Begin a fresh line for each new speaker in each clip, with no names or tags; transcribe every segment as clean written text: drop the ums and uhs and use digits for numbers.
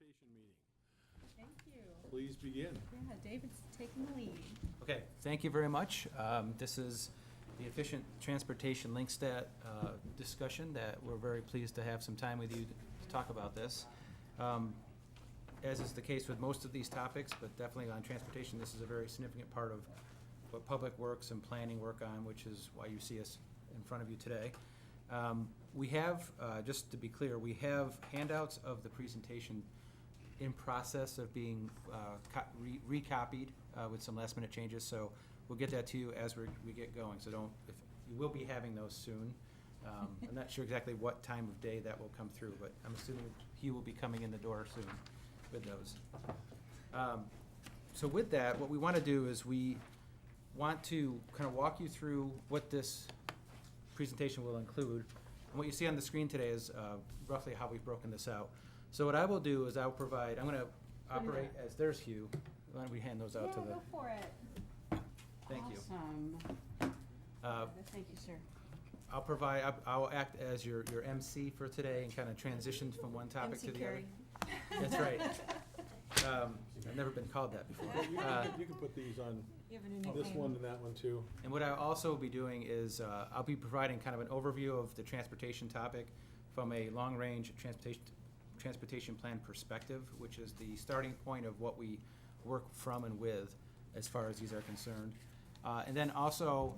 Transportation meeting.
Thank you.
Please begin.
Yeah, David's taking the lead.
Okay, thank you very much. This is the efficient transportation link stat discussion that we're very pleased to have some time with you to talk about this. As is the case with most of these topics, but definitely on transportation, this is a very significant part of what Public Works and planning work on, which is why you see us in front of you today. We have, just to be clear, we have handouts of the presentation in process of being recopied with some last minute changes, so we'll get that to you as we get going. So you will be having those soon. I'm not sure exactly what time of day that will come through, but I'm assuming he will be coming in the door soon with those. So with that, what we want to do is we want to kind of walk you through what this presentation will include. And what you see on the screen today is roughly how we've broken this out. So what I will do is I'm going to operate as, there's Hugh. Why don't we hand those out to the.
Go for it.
Thank you.
Awesome. Thank you, sir.
I'll act as your MC for today and kind of transition from one topic
MC
to the
Carey.
other. That's right. I've never been called that before.
You can put these on
You have a new
this one and that one too.
And what I'll also be doing is I'll be providing kind of an overview of the transportation topic from a long-range transportation plan perspective, which is the starting point of what we work from and with as far as these are concerned. And then also,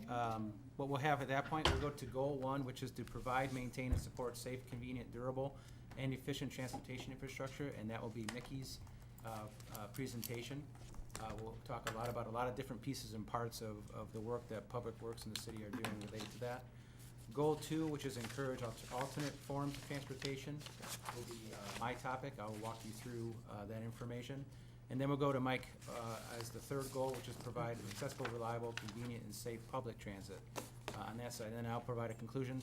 what we'll have at that point, we'll go to goal 1, which is to provide, maintain, and support safe, convenient, durable, and efficient transportation infrastructure, and that will be Mickey's presentation. We'll talk a lot about a lot of different pieces and parts of the work that Public Works in the city are doing related to that. Goal 2, which is encourage alternate forms of transportation, will be my topic. I will walk you through that information. And then we'll go to Mike as the third goal, which is provide accessible, reliable, convenient, and safe public transit on that side. And then I'll provide a conclusion.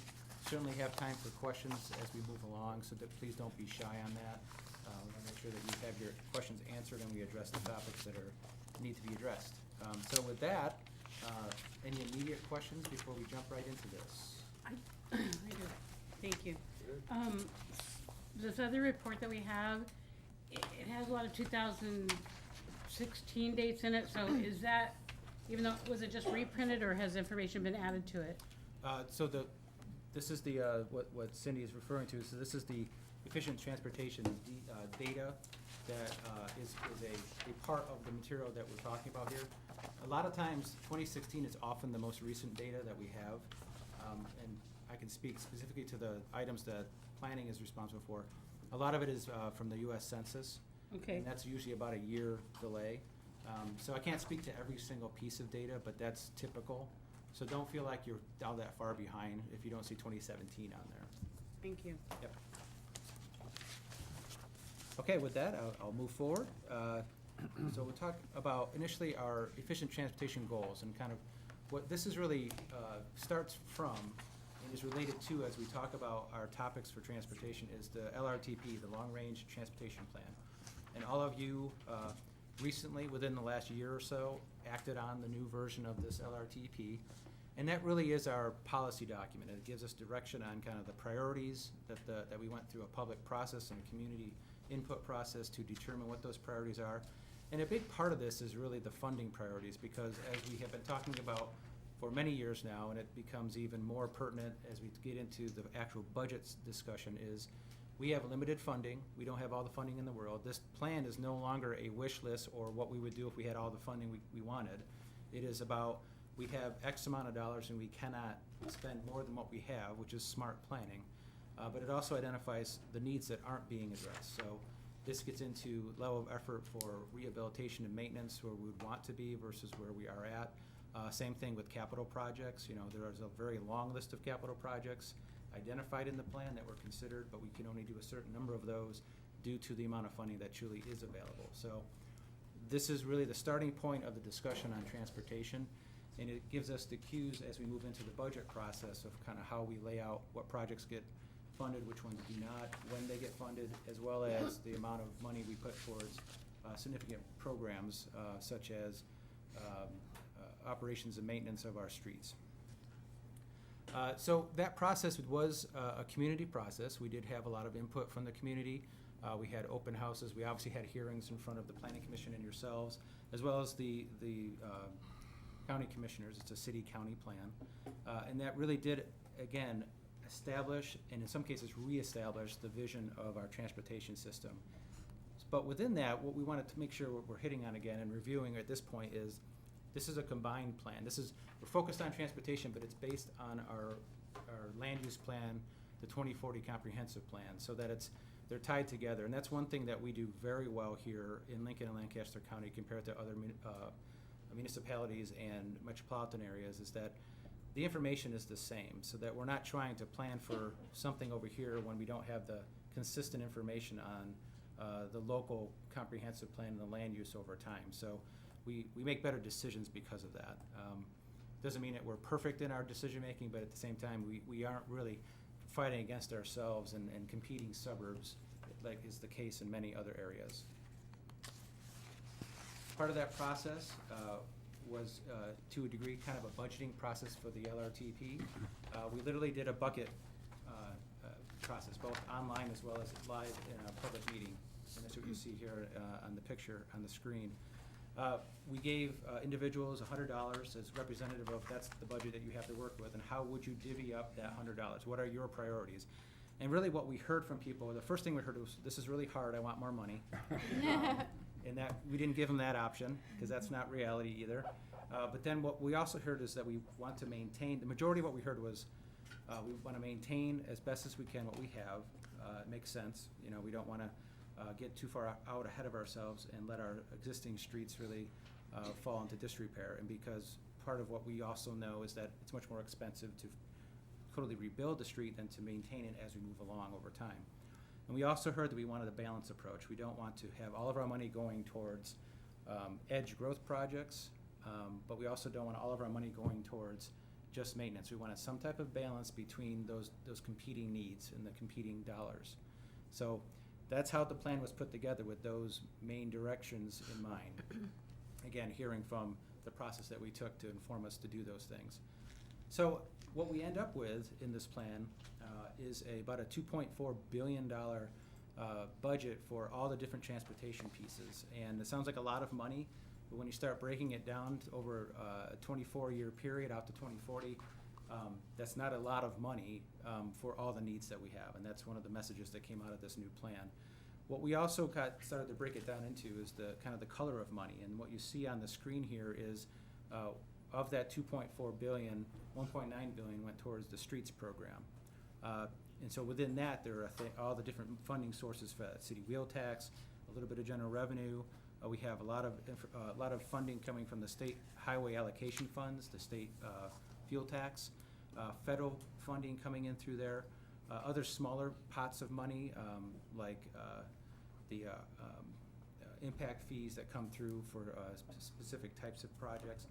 Certainly have time for questions as we move along, so that please don't be shy on that. We want to make sure that you have your questions answered and we address the topics that need to be addressed. So with that, any immediate questions before we jump right into this?
I do. Thank you. This other report that we have, it has a lot of 2016 dates in it, so is that, even though, was it just reprinted or has information been added to it?
This is the, what Cindy is referring to, so this is the efficient transportation data that is a part of the material that we're talking about here. A lot of times, 2016 is often the most recent data that we have, and I can speak specifically to the items that planning is responsible for. A lot of it is from the U.S. Census.
Okay.
And that's usually about a year delay. So I can't speak to every single piece of data, but that's typical. So don't feel like you're all that far behind if you don't see 2017 on there.
Thank you.
Yep. Okay, with that, I'll move forward. So we'll talk about initially our efficient transportation goals and kind of what this is really starts from and is related to as we talk about our topics for transportation is the LRTP, the Long Range Transportation Plan. And all of you recently, within the last year or so, acted on the new version of this LRTP. And that really is our policy document. It gives us direction on kind of the priorities that we went through a public process and a community input process to determine what those priorities are. And a big part of this is really the funding priorities, because as we have been talking about for many years now, and it becomes even more pertinent as we get into the actual budgets discussion, is we have limited funding. We don't have all the funding in the world. This plan is no longer a wish list or what we would do if we had all the funding we wanted. It is about we have X amount of dollars and we cannot spend more than what we have, which is smart planning. But it also identifies the needs that aren't being addressed. So this gets into level of effort for rehabilitation and maintenance where we would want to be versus where we are at. Same thing with capital projects. You know, there is a very long list of capital projects identified in the plan that were considered, but we can only do a certain number of those due to the amount of funding that truly is available. So this is really the starting point of the discussion on transportation, and it gives us the cues as we move into the budget process of kind of how we lay out what projects get funded, which ones do not, when they get funded, as well as the amount of money we put towards significant programs such as operations and maintenance of our streets. So that process was a community process. We did have a lot of input from the community. We had open houses. We obviously had hearings in front of the Planning Commission and yourselves, as well as the county commissioners. It's a city-county plan. And that really did, again, establish, and in some cases reestablish, the vision of our transportation system. But within that, what we wanted to make sure we're hitting on again and reviewing at this point is, this is a combined plan. We're focused on transportation, but it's based on our land use plan, the 2040 comprehensive plan, so that they're tied together. And that's one thing that we do very well here in Lincoln and Lancaster County compared to other municipalities and metropolitan areas, is that the information is the same, so that we're not trying to plan for something over here when we don't have the consistent information on the local comprehensive plan and the land use over time. So we make better decisions because of that. Doesn't mean that we're perfect in our decision making, but at the same time, we aren't really fighting against ourselves and competing suburbs like is the case in many other areas. Part of that process was, to a degree, kind of a budgeting process for the LRTP. We literally did a bucket process, both online as well as live in a public meeting. And that's what you see here on the picture on the screen. We gave individuals $100 as representative of that's the budget that you have to work with, and how would you divvy up that $100? What are your priorities? And really what we heard from people, the first thing we heard was, this is really hard, I want more money. And that we didn't give them that option, because that's not reality either. But then what we also heard is that we want to maintain, the majority of what we heard was, we want to maintain as best as we can what we have. It makes sense. You know, we don't want to get too far out ahead of ourselves and let our existing streets really fall into disrepair. And because part of what we also know is that it's much more expensive to totally rebuild the street than to maintain it as we move along over time. And we also heard that we wanted a balanced approach. We don't want to have all of our money going towards edge growth projects, but we also don't want all of our money going towards just maintenance. We wanted some type of balance between those competing needs and the competing dollars. So that's how the plan was put together, with those main directions in mind. Again, hearing from the process that we took to inform us to do those things. So what we end up with in this plan is about a $2.4 billion budget for all the different transportation pieces. And it sounds like a lot of money, but when you start breaking it down to over a 24-year period out to 2040, that's not a lot of money for all the needs that we have. And that's one of the messages that came out of this new plan. What we also started to break it down into is the kind of the color of money. And what you see on the screen here is of that $2.4 billion, $1.9 billion went towards the streets program. And so within that, there are all the different funding sources for city wheel tax, a little bit of general revenue. We have a lot of funding coming from the state highway allocation funds, the state fuel tax, federal funding coming in through there, other smaller pots of money like the impact fees that come through for specific types of projects.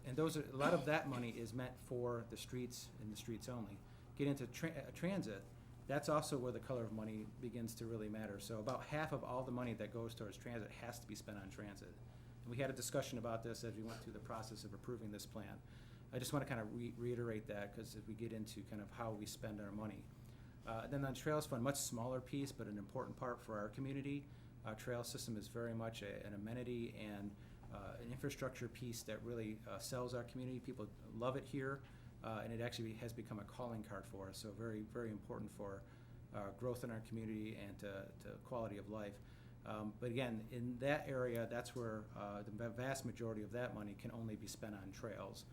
And a lot of that money is meant for the streets and the streets only. Get into transit, that's also where the color of money begins to really matter. So about half of all the money that goes towards transit has to be spent on transit. And we had a discussion about this as we went through the process of approving this plan. I just want to kind of reiterate that, because as we get into kind of how we spend our money. Then on Trails Fund, much smaller piece, but an important part for our community. Trail system is very much an amenity and an infrastructure piece that really sells our community. People love it here, and it actually has become a calling card for us, so very, very important for growth in our community and to quality of life. But again, in that area, that's where the vast majority of that money can only be spent on trails,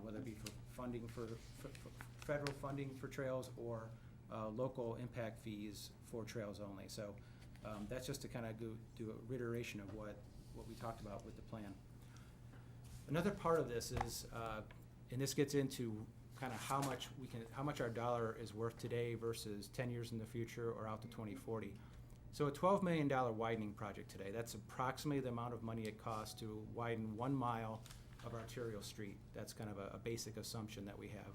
whether it be for funding for federal funding for trails or local impact fees for trails only. So that's just to kind of do a reiteration of what we talked about with the plan. Another part of this is, and this gets into kind of how much our dollar is worth today versus 10 years in the future or out to 2040. So a $12 million widening project today, that's approximately the amount of money it costs to widen 1 mile of Arterial Street. That's kind of a basic assumption that we have.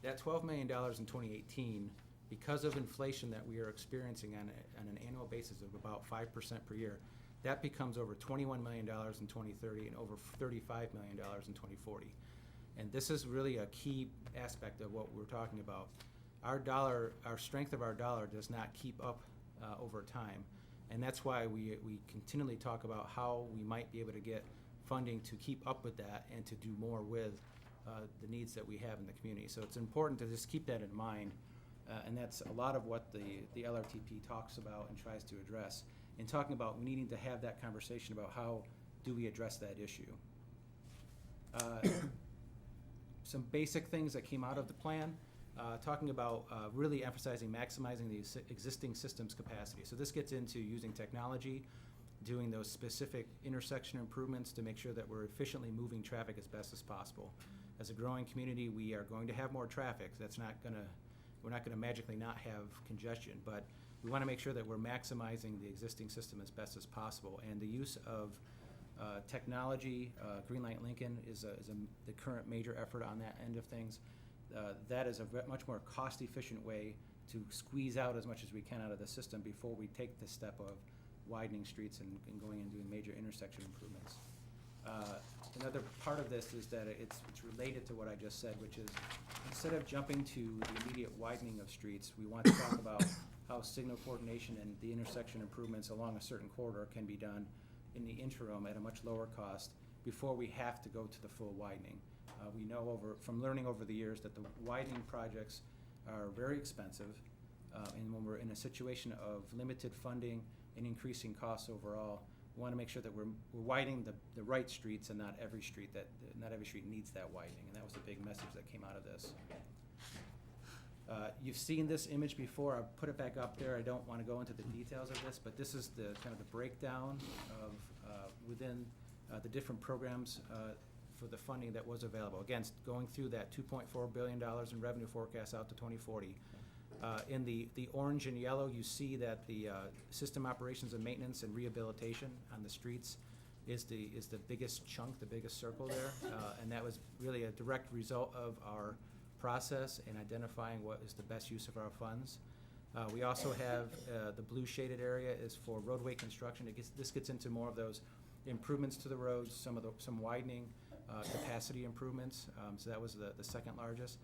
That $12 million in 2018, because of inflation that we are experiencing on an annual basis of about 5% per year, that becomes over $21 million in 2030 and over $35 million in 2040. And this is really a key aspect of what we're talking about. Our strength of our dollar does not keep up over time. And that's why we continually talk about how we might be able to get funding to keep up with that and to do more with the needs that we have in the community. So it's important to just keep that in mind, and that's a lot of what the LRTP talks about and tries to address, in talking about needing to have that conversation about how do we address that issue. Some basic things that came out of the plan, talking about really emphasizing maximizing the existing system's capacity. So this gets into using technology, doing those specific intersection improvements to make sure that we're efficiently moving traffic as best as possible. As a growing community, we are going to have more traffic. We're not gonna magically not have congestion, but we wanna make sure that we're maximizing the existing system as best as possible. And the use of technology, Greenlight Lincoln is the current major effort on that end of things. That is a much more cost-efficient way to squeeze out as much as we can out of the system before we take the step of widening streets and going and doing major intersection improvements. Another part of this is that it's related to what I just said, which is instead of jumping to the immediate widening of streets, we want to talk about how signal coordination and the intersection improvements along a certain corridor can be done in the interim at a much lower cost before we have to go to the full widening. We know from learning over the years that the widening projects are very expensive, and when we're in a situation of limited funding and increasing costs overall, we want to make sure that we're widening the right streets and not every street needs that widening, and that was the big message that came out of this. You've seen this image before. I'll put it back up there. I don't want to go into the details of this, but this is the kind of the breakdown of within the different programs for the funding that was available. Again, going through that $2.4 billion in revenue forecast out to 2040. In the orange and yellow, you see that the system operations and maintenance and rehabilitation on the streets is the biggest chunk, the biggest circle there, and that was really a direct result of our process in identifying what is the best use of our funds. We also have the blue shaded area is for roadway construction. This gets into more of those improvements to the roads, some widening, capacity improvements. So that was the second largest.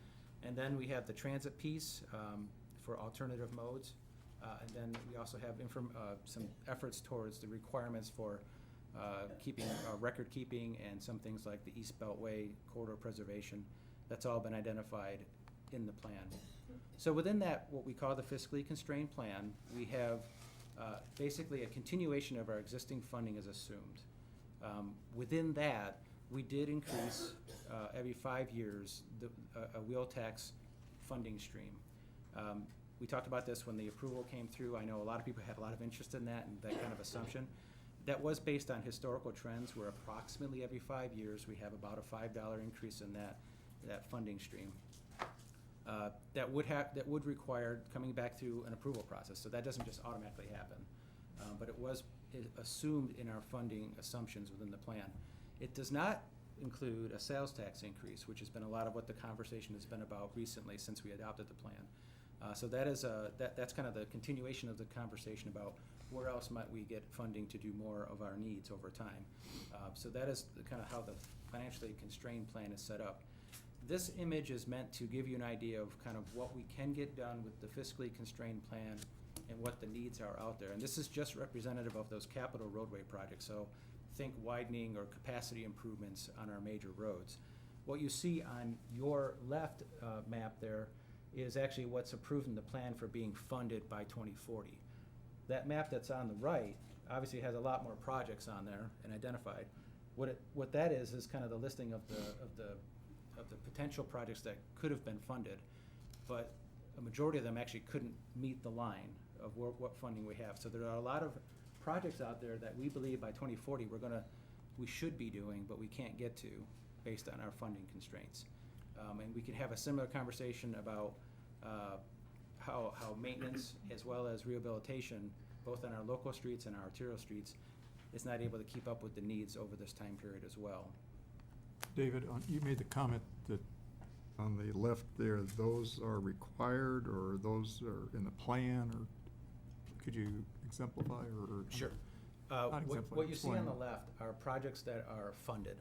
And then we have the transit piece for alternative modes. And then we also have some efforts towards the requirements for keeping record keeping and some things like the East Beltway corridor preservation. That's all been identified in the plan. So within that, what we call the fiscally constrained plan, we have basically a continuation of our existing funding as assumed. Within that, we did increase every 5 years a wheel tax funding stream. We talked about this when the approval came through. I know a lot of people had a lot of interest in that and that kind of assumption. That was based on historical trends where approximately every 5 years we have about a $5 increase in that funding stream. That would require coming back through an approval process, so that doesn't just automatically happen. But it was assumed in our funding assumptions within the plan. It does not include a sales tax increase, which has been a lot of what the conversation has been about recently since we adopted the plan. So that is that's kind of the continuation of the conversation about where else might we get funding to do more of our needs over time. So that is kind of how the financially constrained plan is set up. This image is meant to give you an idea of kind of what we can get done with the fiscally constrained plan and what the needs are out there. And this is just representative of those capital roadway projects. So think widening or capacity improvements on our major roads. What you see on your left map there is actually what's approved in the plan for being funded by 2040. That map that's on the right obviously has a lot more projects on there and identified. What that is kind of the listing of the potential projects that could have been funded, but a majority of them actually couldn't meet the line of what funding we have. So there are a lot of projects out there that we believe by 2040 we should be doing, but we can't get to based on our funding constraints. And we could have a similar conversation about how maintenance as well as rehabilitation, both on our local streets and our arterial streets, is not able to keep up with the needs over this time period as well.
David, you made the comment that on the left there, those are required or those are in the plan, or could you exemplify or?
Sure.
Not exemplify,
What you see on
explain.
the left are projects that are funded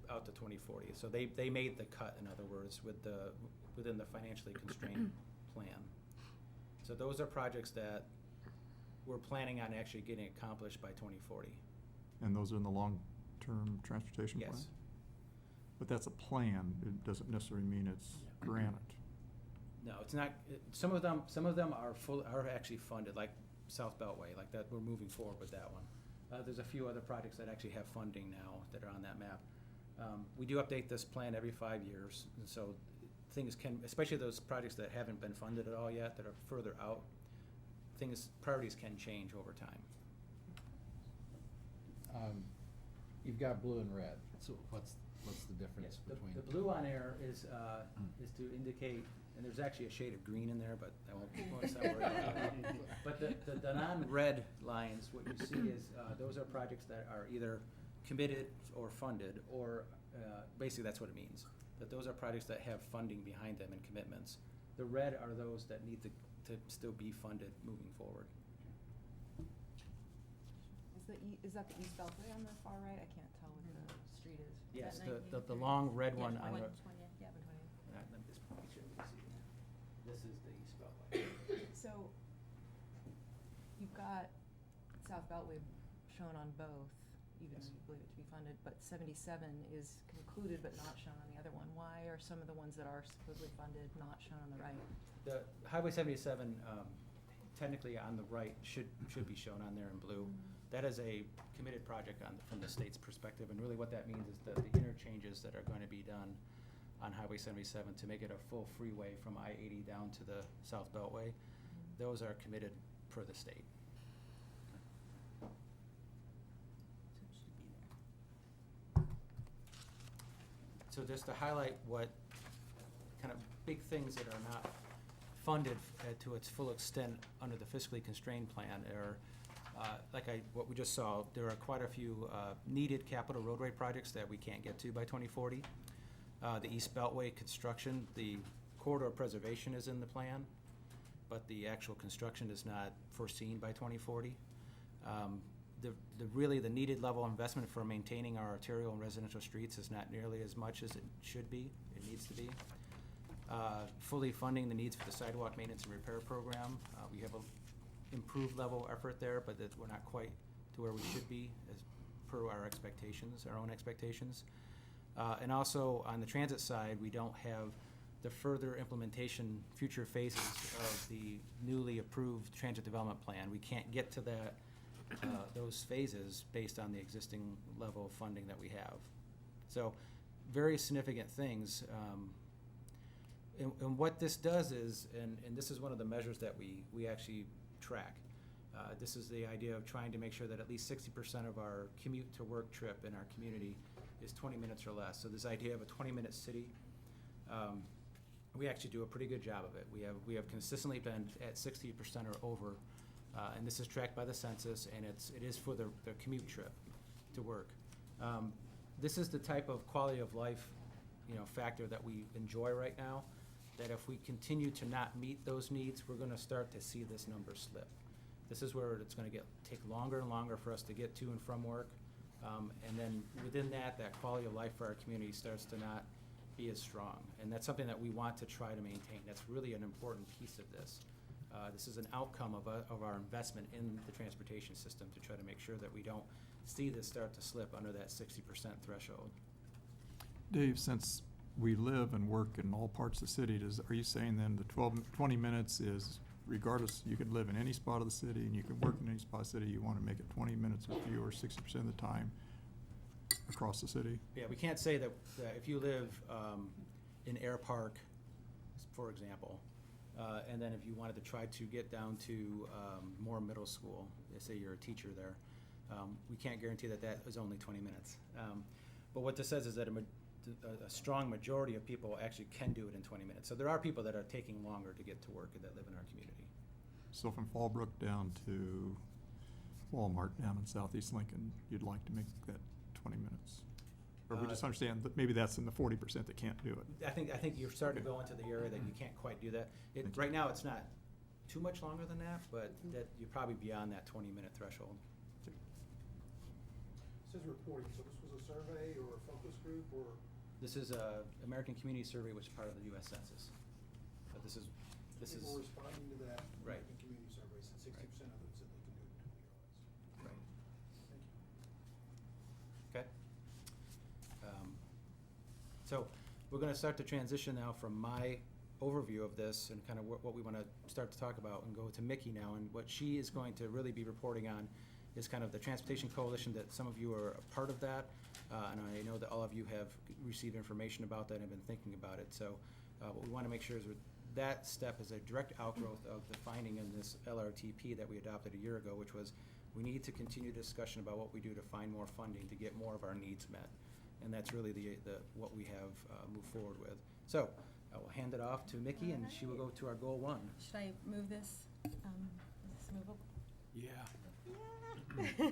out to 2040. So they made the cut, in other words, within the financially constrained plan. So those are projects that we're planning on actually getting accomplished by 2040.
And those are in the long-term transportation plan?
Yes.
But that's a plan, it doesn't necessarily mean it's granted.
No, it's not, some of them are actually funded, like South Beltway, like that, we're moving forward with that one. There's a few other projects that actually have funding now that are on that map. We do update this plan every 5 years, and so things can, especially those projects that haven't been funded at all yet, that are further out, priorities can change over time.
You've got blue and red, so what's the difference
Yes,
between?
the blue on air is to indicate, and there's actually a shade of green in there, but I won't sound worried about that. But the non-red lines, what you see is, those are projects that are either committed or funded, or, basically that's what it means. That those are projects that have funding behind them and commitments. The red are those that need to still be funded moving forward.
Is that the East Beltway on the far right? I can't tell what the street is.
Yes,
that
the long red one on the.
120, yeah.
720.
Let me just make sure you can see that. This is the East Beltway.
So, you've got South Beltway shown on both, even
Yes.
though you believe it to be funded, but 77 is concluded but not shown on the other one. Why are some of the ones that are supposedly funded not shown on the right?
The Highway 77, technically on the right, should be shown on there in blue. That is a committed project from the state's perspective, and really what that means is that the interchanges that are going to be done on Highway 77 to make it a full freeway from I-80 down to the South Beltway, those are committed per the state.
So it should be there.
So just to highlight what kind of big things that are not funded to its full extent under the fiscally constrained plan are, what we just saw, there are quite a few needed capital roadway projects that we can't get to by 2040. The East Beltway construction, the corridor preservation is in the plan, but the actual construction is not foreseen by 2040. The needed level of investment for maintaining our arterial and residential streets is not nearly as much as it should be, it needs to be. Fully funding the needs for the sidewalk maintenance and repair program. We have a improved level effort there, but that we're not quite to where we should be as per our expectations, our own expectations. And also on the transit side, we don't have the further implementation, future phases of the newly approved transit development plan. We can't get to that, those phases based on the existing level of funding that we have. So very significant things. And what this does is, and this is one of the measures that we actually track. This is the idea of trying to make sure that at least 60% of our commute to work trip in our community is 20 minutes or less. So this idea of a 20-minute city, we actually do a pretty good job of it. We have consistently been at 60% or over, and this is tracked by the census, and it is for the commute trip to work. This is the type of quality of life, factor that we enjoy right now. That if we continue to not meet those needs, we're going to start to see this number slip. This is where it's going to take longer and longer for us to get to and from work. And then within that quality of life for our community starts to not be as strong. And that's something that we want to try to maintain. That's really an important piece of this. This is an outcome of our investment in the transportation system to try to make sure that we don't see this start to slip under that 60% threshold.
Dave, since we live and work in all parts of the city, are you saying then the 20 minutes is regardless, you can live in any spot of the city and you can work in any spot of the city, you want to make it 20 minutes or fewer 60% of the time across the city?
Yeah, we can't say that if you live in Air Park, for example, and then if you wanted to try to get down to Moore Middle School, let's say you're a teacher there, we can't guarantee that is only 20 minutes. But what this says is that a strong majority of people actually can do it in 20 minutes. So there are people that are taking longer to get to work and that live in our community.
So from Fallbrook down to Walmart down in Southeast Lincoln, you'd like to make that 20 minutes? Or we just understand that maybe that's in the 40% that can't do it?
I think you're starting to go into the area that you can't quite do that. Right now, it's not too much longer than that, but that you're probably beyond that 20-minute threshold.
It says reporting, so this was a survey or a focus group or?
This is a American Community Survey, which is part of the U.S. Census. But this is.
People responding to that
Right.
American Community Survey said 60% of them said they can do
we're gonna start to transition now from my overview of this and kind of what we wanna start to talk about and go to Mickey now. And what she is going to really be reporting on is kind of the Transportation Coalition, that some of you are a part of that. And I know that all of you have received information about that and have been thinking about it. So what we wanna make sure is that step is a direct outgrowth of the finding in this LRTP that we adopted a year ago, which was we need to continue discussion about what we do to find more funding to get more of our needs met. And that's really what we have moved forward with. So I will hand it off to Mickey, and she will go to our goal 1.
Should I move this? Is this movable?
Yeah.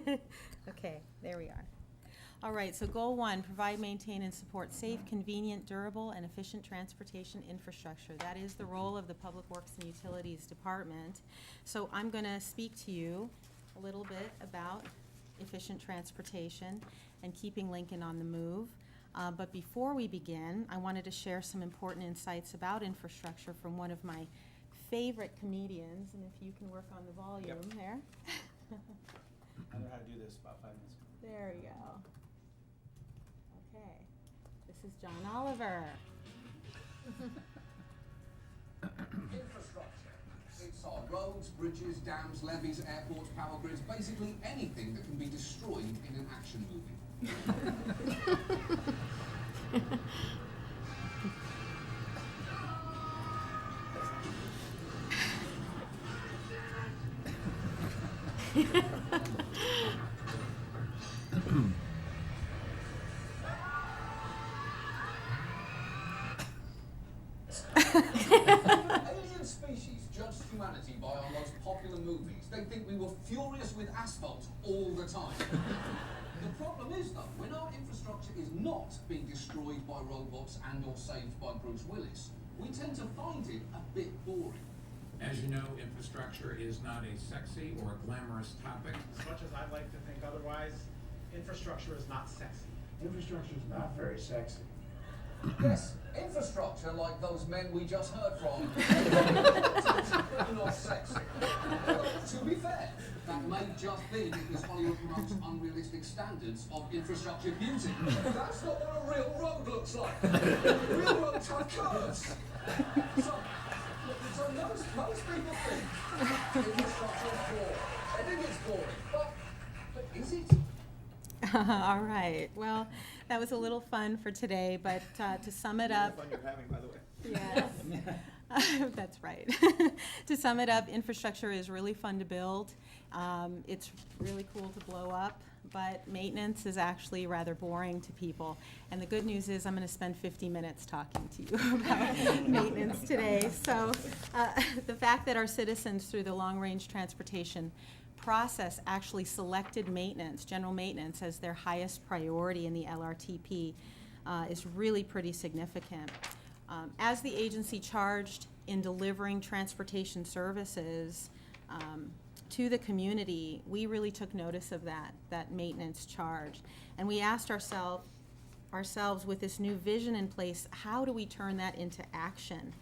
Yeah. Okay, there we are. All right, so goal 1, provide, maintain, and support safe, convenient, durable, and efficient transportation infrastructure. That is the role of the Public Works and Utilities Department. So I'm gonna speak to you a little bit about efficient transportation and keeping Lincoln on the move. But before we begin, I wanted to share some important insights about infrastructure from one of my favorite comedians, and if you can work on the volume there.
I learned how to do this about 5 minutes ago.
There we go. Okay, this is John Oliver.
Infrastructure. It's our roads, bridges, dams, levees, airports, power grids, basically anything that can be destroyed in an action movie. Alien species judged humanity by our most popular movies. They think we were furious with asphalt all the time. The problem is, though, when our infrastructure is not being destroyed by robots and or saved by Bruce Willis, we tend to find it a bit boring.
As you know, infrastructure is not a sexy or a glamorous topic.
As much as I'd like to think otherwise, infrastructure is not sexy. Infrastructure is not very sexy.
Yes, infrastructure like those men we just heard from. Not sexy. To be fair, that may just be because Hollywood promotes unrealistic standards of infrastructure beauty. That's not what a real road looks like. Real roads have curves. So most people think infrastructure is boring. I think it's boring, but is it?
All right, well, that was a little fun for today, but to sum it up.
Fun you're having, by the way.
Yes, that's right. To sum it up, infrastructure is really fun to build. It's really cool to blow up, but maintenance is actually rather boring to people. And the good news is I'm going to spend 50 minutes talking to you about maintenance today. So the fact that our citizens through the long-range transportation process actually selected maintenance, general maintenance, as their highest priority in the LRTP is really pretty significant. As the agency charged in delivering transportation services to the community, we really took notice of that maintenance charge. And we asked ourselves with this new vision in place, how do we turn that into action?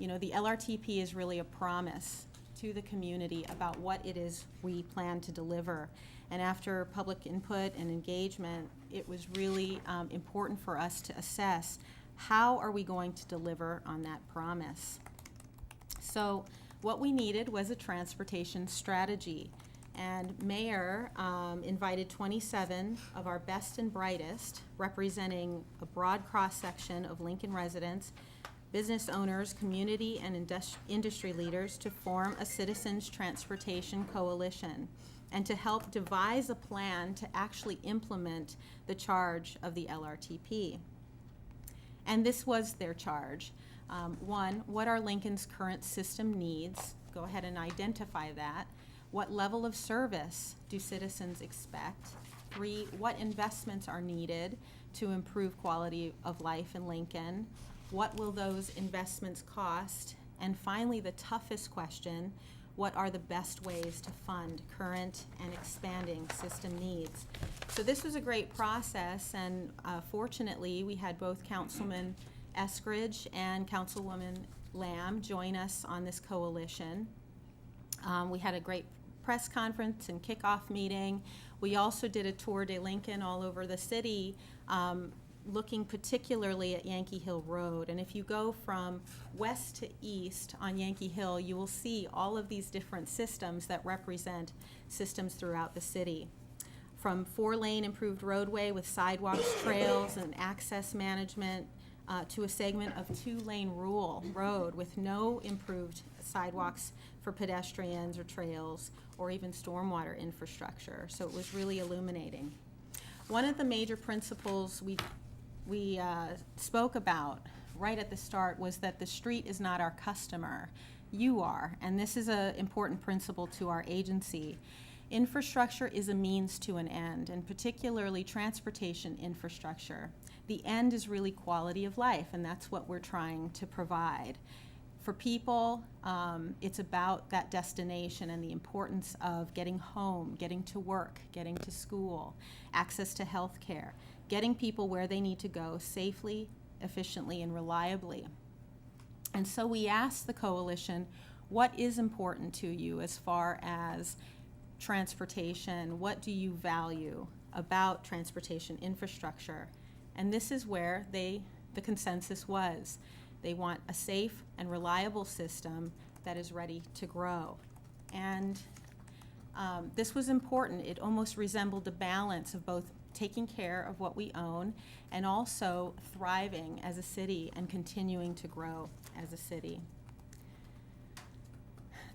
You know, the LRTP is really a promise to the community about what it is we plan to deliver. And after public input and engagement, it was really important for us to assess how are we going to deliver on that promise. So what we needed was a transportation strategy. And Mayor invited 27 of our best and brightest, representing a broad cross-section of Lincoln residents, business owners, community, and industry leaders to form a citizens' transportation coalition and to help devise a plan to actually implement the charge of the LRTP. And this was their charge. 1, what are Lincoln's current system needs? Go ahead and identify that. What level of service do citizens expect? 3, what investments are needed to improve quality of life in Lincoln? What will those investments cost? And finally, the toughest question, what are the best ways to fund current and expanding system needs? So this was a great process, and fortunately, we had both Councilman Eskridge and Councilwoman Lamb join us on this coalition. We had a great press conference and kickoff meeting. We also did a tour de Lincoln all over the city, looking particularly at Yankee Hill Road. And if you go from west to east on Yankee Hill, you will see all of these different systems that represent systems throughout the city. From 4-lane improved roadway with sidewalks, trails, and access management, to a segment of 2-lane rural road with no improved sidewalks for pedestrians or trails or even stormwater infrastructure. So it was really illuminating. One of the major principles we spoke about right at the start was that the street is not our customer. You are, and this is an important principle to our agency. Infrastructure is a means to an end, and particularly transportation infrastructure. The end is really quality of life, and that's what we're trying to provide. For people, it's about that destination and the importance of getting home, getting to work, getting to school, access to health care, getting people where they need to go safely, efficiently, and reliably. And so we asked the coalition, what is important to you as far as transportation? What do you value about transportation infrastructure? And this is where the consensus was. They want a safe and reliable system that is ready to grow. And this was important. It almost resembled a balance of both taking care of what we own and also thriving as a city and continuing to grow as a city.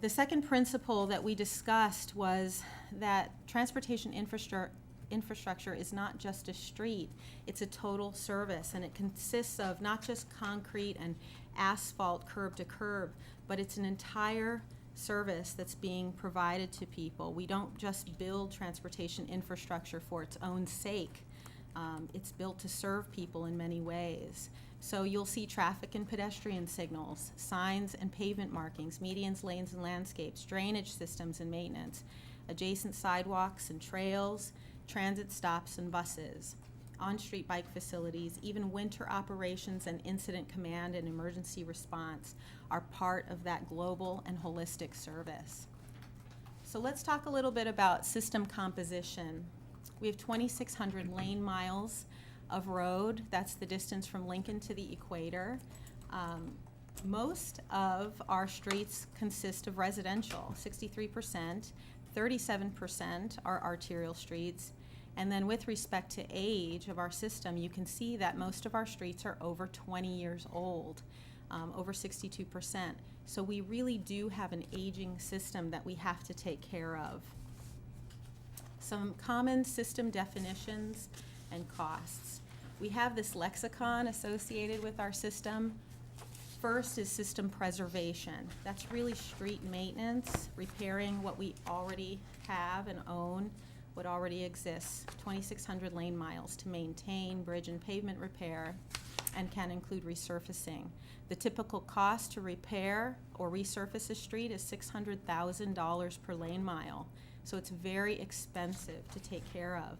The second principle that we discussed was that transportation infrastructure is not just a street, it's a total service, and it consists of not just concrete and asphalt curb to curb, but it's an entire service that's being provided to people. We don't just build transportation infrastructure for its own sake. It's built to serve people in many ways. So you'll see traffic and pedestrian signals, signs and pavement markings, medians, lanes and landscapes, drainage systems and maintenance, adjacent sidewalks and trails, transit stops and buses, on-street bike facilities, even winter operations and incident command and emergency response are part of that global and holistic service. So let's talk a little bit about system composition. We have 2,600 lane miles of road. That's the distance from Lincoln to the equator. Most of our streets consist of residential, 63%, 37% are arterial streets. And then with respect to age of our system, you can see that most of our streets are over 20 years old, over 62%. So we really do have an aging system that we have to take care of. Some common system definitions and costs. We have this lexicon associated with our system. First is system preservation. That's really street maintenance, repairing what we already have and own, what already exists. 2,600 lane miles to maintain, bridge and pavement repair, and can include resurfacing. The typical cost to repair or resurface a street is $600,000 per lane mile. So it's very expensive to take care of.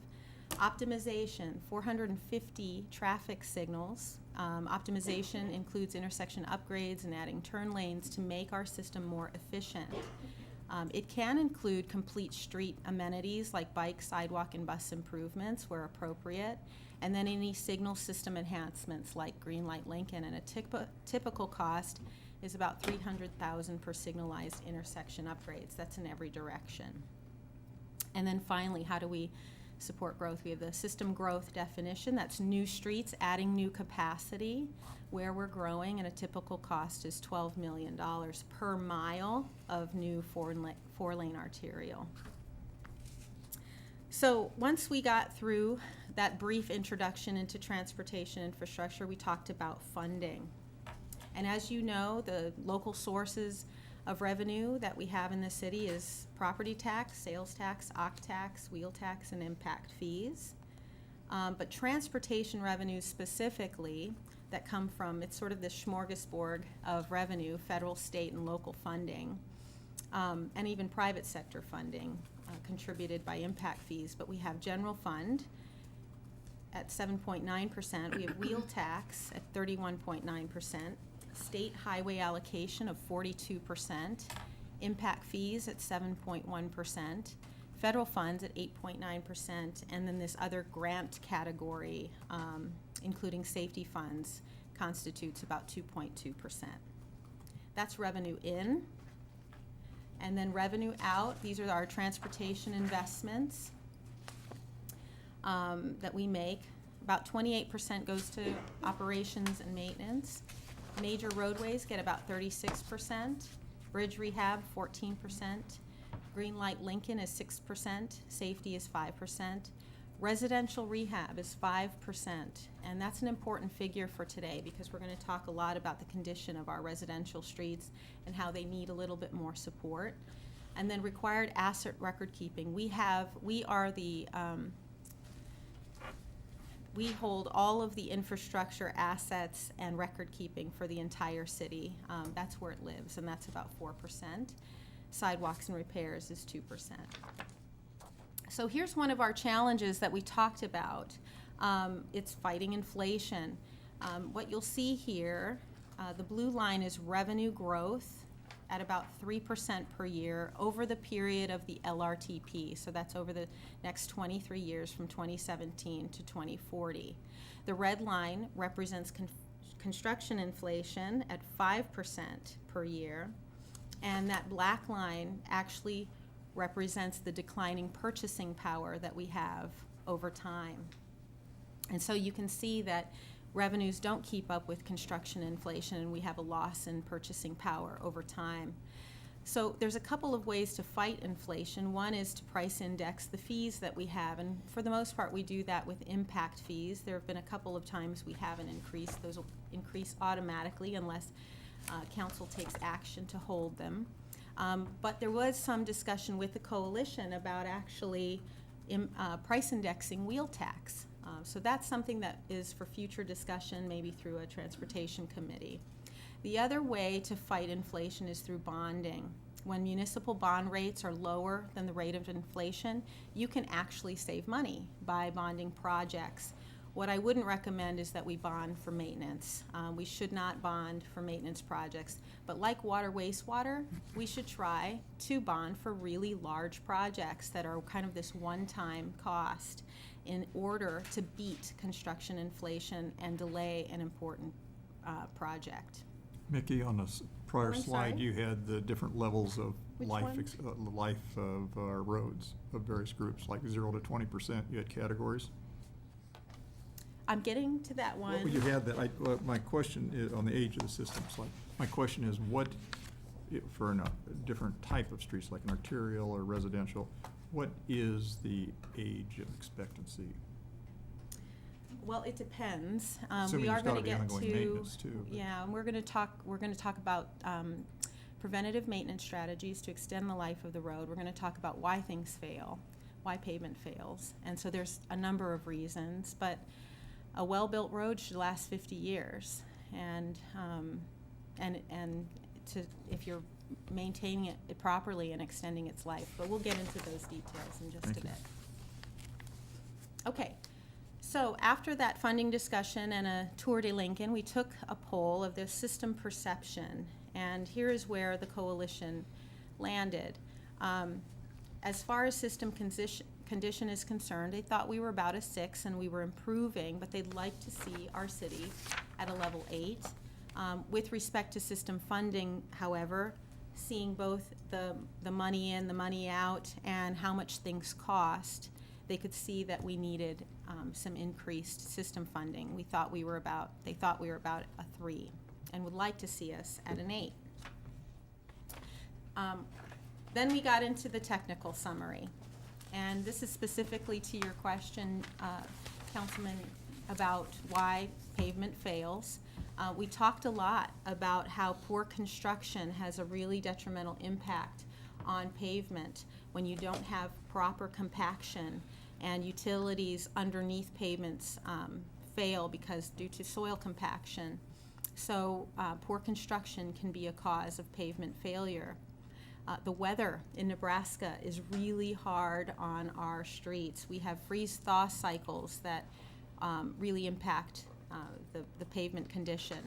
Optimization, 450 traffic signals. Optimization includes intersection upgrades and adding turn lanes to make our system more efficient. It can include complete street amenities like bike, sidewalk, and bus improvements where appropriate, and then any signal system enhancements like Green Light Lincoln, and a typical cost is about $300,000 per signalized intersection upgrades. That's in every direction. And then finally, how do we support growth? We have the system growth definition. That's new streets, adding new capacity where we're growing, and a typical cost is $12 million per mile of new four-lane arterial. So once we got through that brief introduction into transportation infrastructure, we talked about funding. And as you know, the local sources of revenue that we have in the city is property tax, sales tax, OC tax, wheel tax, and impact fees. But transportation revenues specifically that come from, it's sort of the smorgasbord of revenue, federal, state, and local funding, and even private sector funding contributed by impact fees. But we have general fund at 7.9%. We have wheel tax at 31.9%. State highway allocation of 42%, impact fees at 7.1%, federal funds at 8.9%, and then this other grant category including safety funds, constitutes about 2.2%. That's revenue in. And then revenue out, these are our transportation investments that we make. About 28% goes to operations and maintenance. Major roadways get about 36%. Bridge rehab, 14%. Green light Lincoln is 6%. Safety is 5%. Residential rehab is 5%. And that's an important figure for today because we're going to talk a lot about the condition of our residential streets and how they need a little bit more support. And then required asset record keeping. We are the we hold all of the infrastructure assets and record keeping for the entire city. That's where it lives, and that's about 4%. Sidewalks and repairs is 2%. So here's one of our challenges that we talked about. It's fighting inflation. What you'll see here, the blue line is revenue growth at about 3% per year over the period of the LRTP. So that's over the next 23 years from 2017 to 2040. The red line represents construction inflation at 5% per year. And that black line actually represents the declining purchasing power that we have over time. And so you can see that revenues don't keep up with construction inflation, and we have a loss in purchasing power over time. So there's a couple of ways to fight inflation. One is to price index the fees that we have, and for the most part we do that with impact fees. There have been a couple of times we haven't increased. Those will increase automatically unless council takes action to hold them. But there was some discussion with the coalition about actually price indexing wheel tax. So that's something that is for future discussion, maybe through a transportation committee. The other way to fight inflation is through bonding. When municipal bond rates are lower than the rate of inflation, you can actually save money by bonding projects. What I wouldn't recommend is that we bond for maintenance. We should not bond for maintenance projects. But like water, wastewater, we should try to bond for really large projects that are kind of this one-time cost in order to beat construction inflation and delay an important project.
Mickey, on the prior
I'm
slide,
sorry?
you had the different levels of
Which
life,
one?
life of our roads of various groups, like 0 to 20%. You had categories.
I'm getting to that one.
Well, you had that. My question is on the age of the system slide. My question is, what for a different type of streets, like an arterial or residential, what is the age of expectancy?
Well, it depends.
Assuming
We are
there's gotta
going to
be
get
ongoing
to
maintenance too, but-
yeah, and we're going to talk about preventative maintenance strategies to extend the life of the road. We're going to talk about why things fail, why pavement fails, and so there's a number of reasons. But a well-built road should last 50 years, and if you're maintaining it properly and extending its life. But we'll get into those details in just
Thank
a
you.
bit. Okay, so after that funding discussion and a tour de Lincoln, we took a poll of the system perception, and here is where the coalition landed. As far as system condition is concerned, they thought we were about a 6 and we were improving, but they'd like to see our city at a level 8. With respect to system funding, however, seeing both the money in, the money out, and how much things cost, they could see that we needed some increased system funding. They thought we were about a 3 and would like to see us at an 8. Then we got into the technical summary. And this is specifically to your question, Councilman, about why pavement fails. We talked a lot about how poor construction has a really detrimental impact on pavement when you don't have proper compaction, and utilities underneath pavements fail because due to soil compaction. So poor construction can be a cause of pavement failure. The weather in Nebraska is really hard on our streets. We have freeze-thaw cycles that really impact the pavement condition.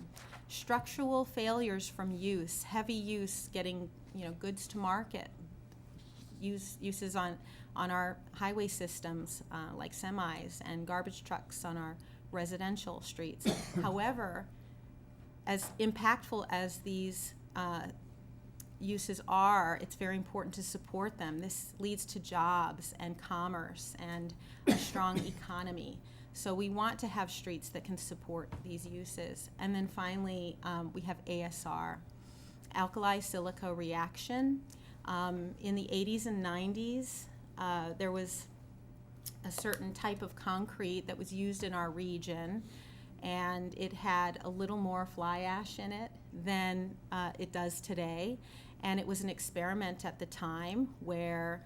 Structural failures from use, heavy use getting goods to market, uses on our highway systems like semis and garbage trucks on our residential streets. However, as impactful as these uses are, it's very important to support them. This leads to jobs and commerce and a strong economy. So we want to have streets that can support these uses. And then finally, we have ASR, alkali silica reaction. In the 80s and 90s, there was a certain type of concrete that was used in our region, and it had a little more fly ash in it than it does today. And it was an experiment at the time where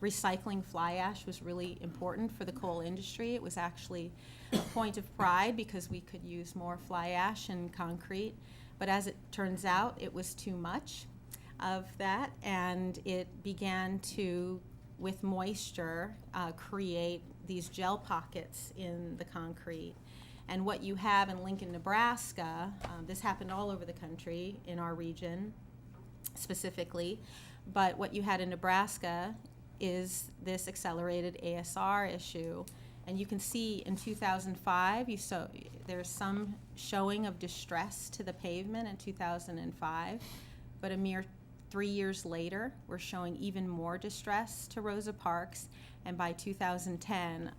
recycling fly ash was really important for the coal industry. It was actually a point of pride because we could use more fly ash in concrete. But as it turns out, it was too much of that, and it began to, with moisture, create these gel pockets in the concrete. And what you have in Lincoln, Nebraska, this happened all over the country, in our region specifically, but what you had in Nebraska is this accelerated ASR issue. And you can see in 2005, there's some showing of distress to the pavement in 2005, but a mere 3 years later, we're showing even more distress to Rosa Parks, and by 2010,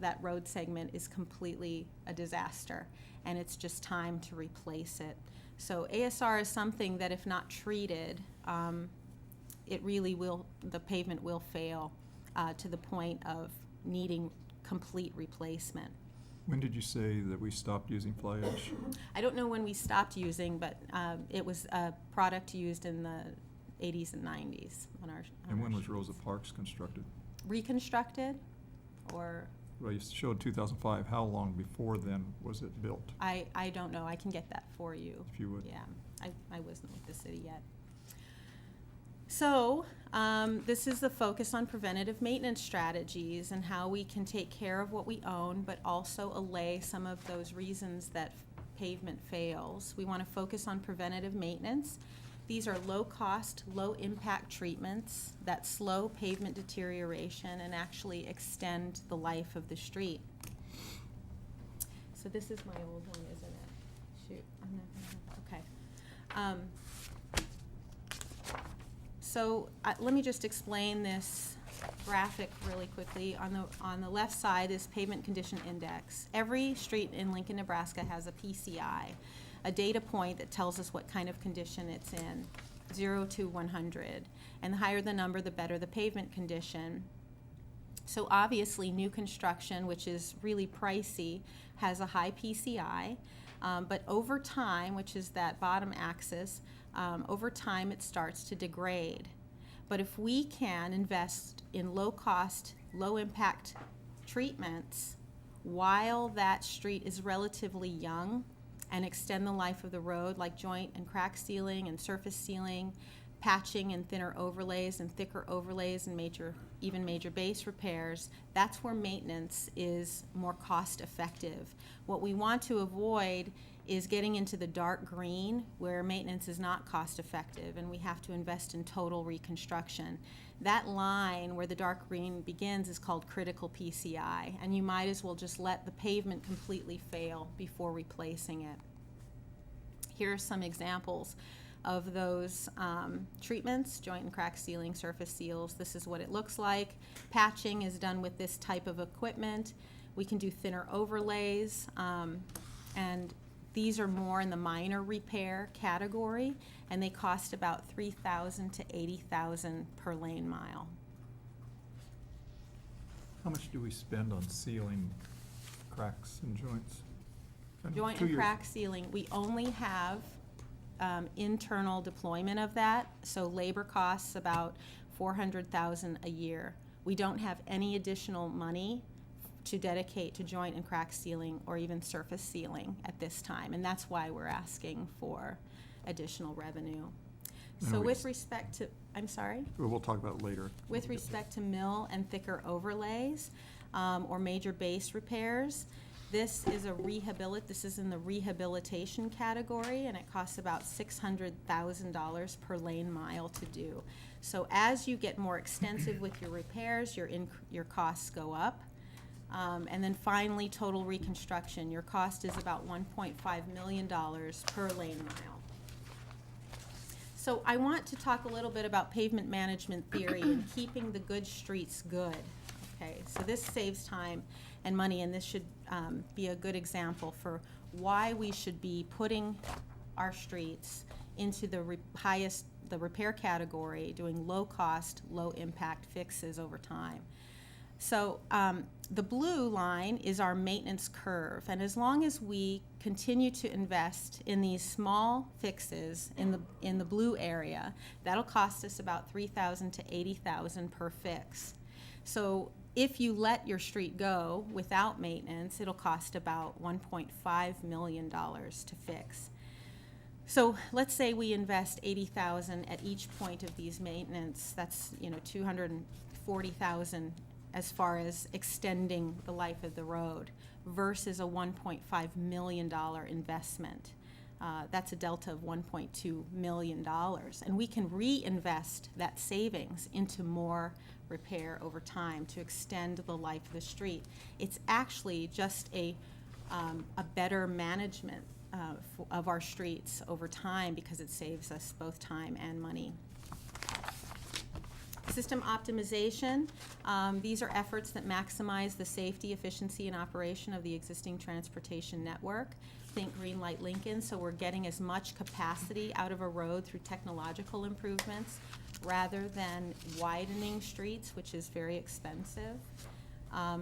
that road segment is completely a disaster, and it's just time to replace it. So ASR is something that, if not treated, it really will, the pavement will fail to the point of needing complete replacement.
When did you say that we stopped using fly ash?
I don't know when we stopped using, but it was a product used in the 80s and 90s on our.
And when was Rosa Parks constructed?
Reconstructed, or?
Well, you showed 2005. How long before then was it built?
I don't know. I can get that for you.
If you would.
Yeah, I wasn't with the city yet. So this is the focus on preventative maintenance strategies and how we can take care of what we own, but also allay some of those reasons that pavement fails. We want to focus on preventative maintenance. These are low-cost, low-impact treatments that slow pavement deterioration and actually extend the life of the street. So this is my old one, isn't it? Shoot, I'm not gonna, okay. So let me just explain this graphic really quickly. On the left side is pavement condition index. Every street in Lincoln, Nebraska has a PCI, a data point that tells us what kind of condition it's in, 0 to 100. And the higher the number, the better the pavement condition. So obviously, new construction, which is really pricey, has a high PCI. But over time, which is that bottom axis, over time it starts to degrade. But if we can invest in low-cost, low-impact treatments while that street is relatively young, and extend the life of the road, like joint and crack sealing and surface sealing, patching and thinner overlays and thicker overlays and even major base repairs, that's where maintenance is more cost effective. What we want to avoid is getting into the dark green where maintenance is not cost effective and we have to invest in total reconstruction. That line where the dark green begins is called critical PCI, and you might as well just let the pavement completely fail before replacing it. Here are some examples of those treatments: joint and crack sealing, surface seals. This is what it looks like. Patching is done with this type of equipment. We can do thinner overlays, and these are more in the minor repair category, and they cost about $3,000 to $80,000 per lane mile.
How much do we spend on sealing cracks and joints?
Joint and crack sealing, we only have internal deployment of that, so labor costs about $400,000 a year. We don't have any additional money to dedicate to joint and crack sealing or even surface sealing at this time, and that's why we're asking for additional revenue. So with respect to, I'm sorry?
Well, we'll talk about it later.
With respect to mill and thicker overlays or major base repairs, this is this is in the rehabilitation category, and it costs about $600,000 per lane mile to do. So as you get more extensive with your repairs, your costs go up. And then finally, total reconstruction. Your cost is about $1.5 million per lane mile. So I want to talk a little bit about pavement management theory and keeping the good streets good. Okay, so this saves time and money, and this should be a good example for why we should be putting our streets into the repair category, doing low cost, low impact fixes over time. So the blue line is our maintenance curve, and as long as we continue to invest in these small fixes in the blue area, that'll cost us about $3,000 to $80,000 per fix. So if you let your street go without maintenance, it'll cost about $1.5 million to fix. So let's say we invest $80,000 at each point of these maintenance. That's $240,000 as far as extending the life of the road versus a $1.5 million investment. That's a delta of $1.2 million. And we can reinvest that savings into more repair over time to extend the life of the street. It's actually just a better management of our streets over time because it saves us both time and money. System optimization. These are efforts that maximize the safety, efficiency, and operation of the existing transportation network. Think Green Light Lincoln, so we're getting as much capacity out of a road through technological improvements rather than widening streets, which is very expensive.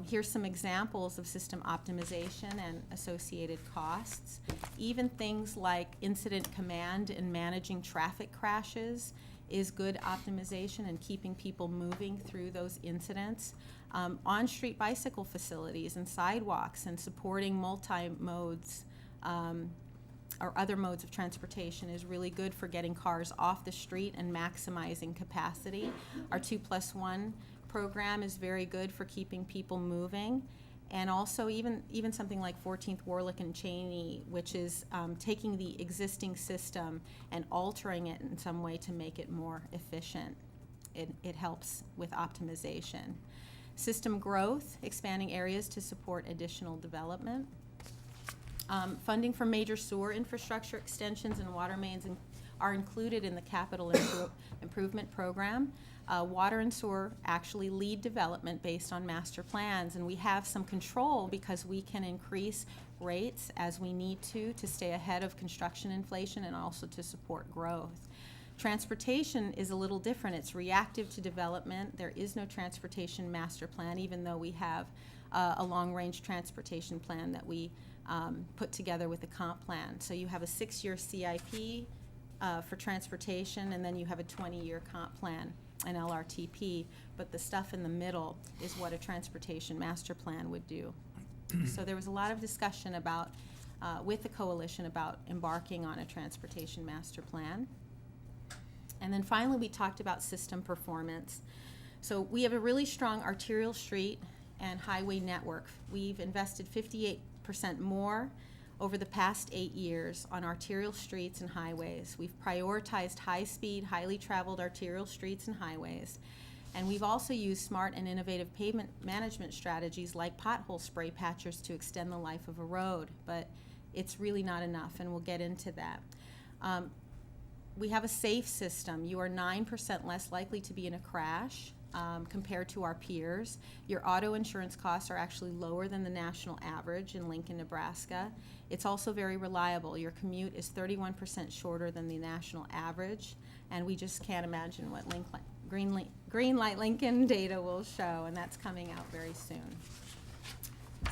Here's some examples of system optimization and associated costs. Even things like incident command and managing traffic crashes is good optimization and keeping people moving through those incidents. On-street bicycle facilities and sidewalks and supporting multi-modes or other modes of transportation is really good for getting cars off the street and maximizing capacity. Our 2+1 program is very good for keeping people moving. And also even something like 14th Warlick and Cheney, which is taking the existing system and altering it in some way to make it more efficient. It helps with optimization. System growth, expanding areas to support additional development. Funding for major sewer infrastructure extensions and water mains are included in the capital improvement program. Water and sewer actually lead development based on master plans, and we have some control because we can increase rates as we need to stay ahead of construction inflation and also to support growth. Transportation is a little different. It's reactive to development. There is no transportation master plan, even though we have a long-range transportation plan that we put together with the comp plan. So you have a 6-year CIP for transportation, and then you have a 20-year comp plan, an LRTP, but the stuff in the middle is what a transportation master plan would do. So there was a lot of discussion about, with the coalition, about embarking on a transportation master plan. And then finally, we talked about system performance. So we have a really strong arterial street and highway network. We've invested 58% more over the past 8 years on arterial streets and highways. We've prioritized high-speed, highly traveled arterial streets and highways. And we've also used smart and innovative pavement management strategies like pothole spray patchers to extend the life of a road. But it's really not enough, and we'll get into that. We have a safe system. You are 9% less likely to be in a crash compared to our peers. Your auto insurance costs are actually lower than the national average in Lincoln, Nebraska. It's also very reliable. Your commute is 31% shorter than the national average, and we just can't imagine what Green Light Lincoln data will show, and that's coming out very soon.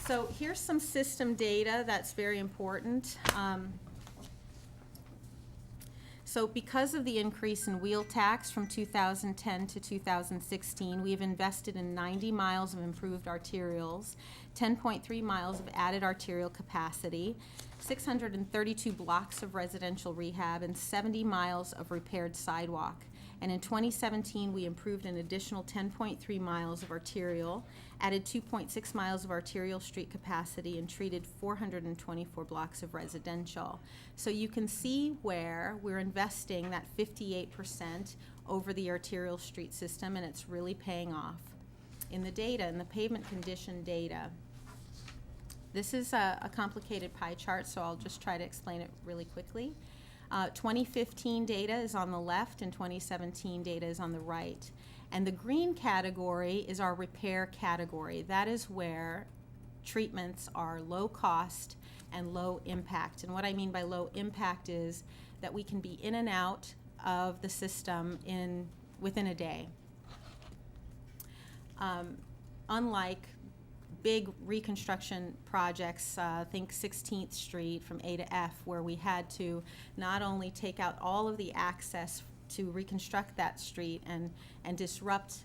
So here's some system data that's very important. So because of the increase in wheel tax from 2010 to 2016, we have invested in 90 miles of improved arterials, 10.3 miles of added arterial capacity, 632 blocks of residential rehab, and 70 miles of repaired sidewalk. And in 2017, we improved an additional 10.3 miles of arterial, added 2.6 miles of arterial street capacity, and treated 424 blocks of residential. So you can see where we're investing that 58% over the arterial street system, and it's really paying off. In the data, in the pavement condition data, This is a complicated pie chart, so I'll just try to explain it really quickly. 2015 data is on the left and 2017 data is on the right. And the green category is our repair category. That is where treatments are low cost and low impact. And what I mean by low impact is that we can be in and out of the system within a day. Unlike big reconstruction projects, think 16th Street from A to F, where we had to not only take out all of the access to reconstruct that street and disrupt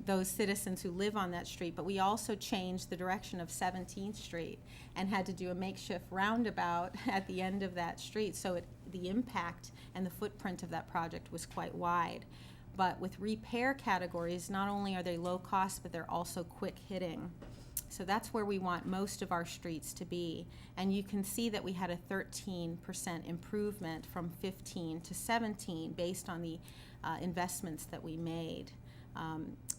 those citizens who live on that street, but we also changed the direction of 17th Street and had to do a makeshift roundabout at the end of that street. So the impact and the footprint of that project was quite wide. But with repair categories, not only are they low cost, but they're also quick hitting. So that's where we want most of our streets to be. And you can see that we had a 13% improvement from 15 to 17 based on the investments that we made.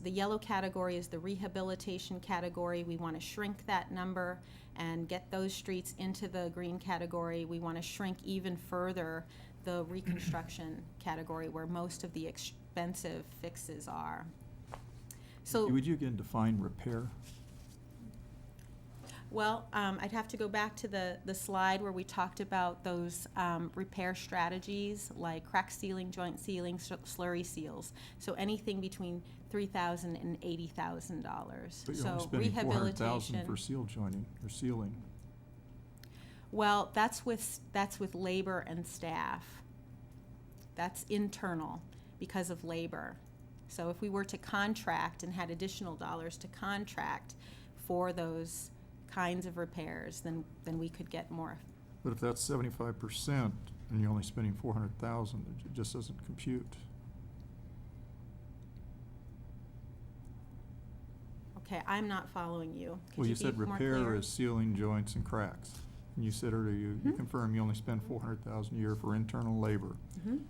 The yellow category is the rehabilitation category. We want to shrink that number and get those streets into the green category. We want to shrink even further the reconstruction category, where most of the expensive fixes are. So,
Would you again define repair?
well, I'd have to go back to the slide where we talked about those repair strategies like crack sealing, joint sealing, slurry seals. So anything between $3,000 and $80,000.
But you're
So
only spending $400,000
rehabilitation.
for seal joining or sealing.
Well, that's with labor and staff. That's internal because of labor. So if we were to contract and had additional dollars to contract for those kinds of repairs, then we could get more.
But if that's 75% and you're only spending $400,000, it just doesn't compute.
Okay, I'm not following you. Could
Well, you
be
said
more
repair
clear?
is sealing joints and cracks. And you said earlier, you
Mhm.
confirm you only spend $400,000 a year for internal labor.
Mhm.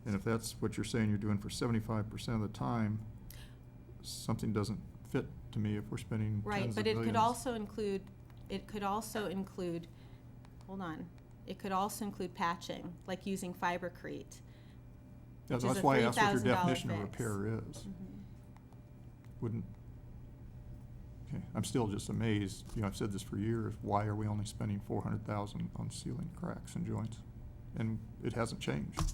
And if that's what you're saying you're doing for 75% of the time, something doesn't fit to me if we're spending
Right,
tens
but
of
it could
millions.
also include, hold on, it could also include patching, like using fibercrete.
Yeah,
which is
that's
a
why I asked what your
$3,000
definition of
fix.
repair is.
Mhm.
Wouldn't, okay, I'm still just amazed, you know, I've said this for years, why are we only spending $400,000 on sealing cracks and joints? And it hasn't changed.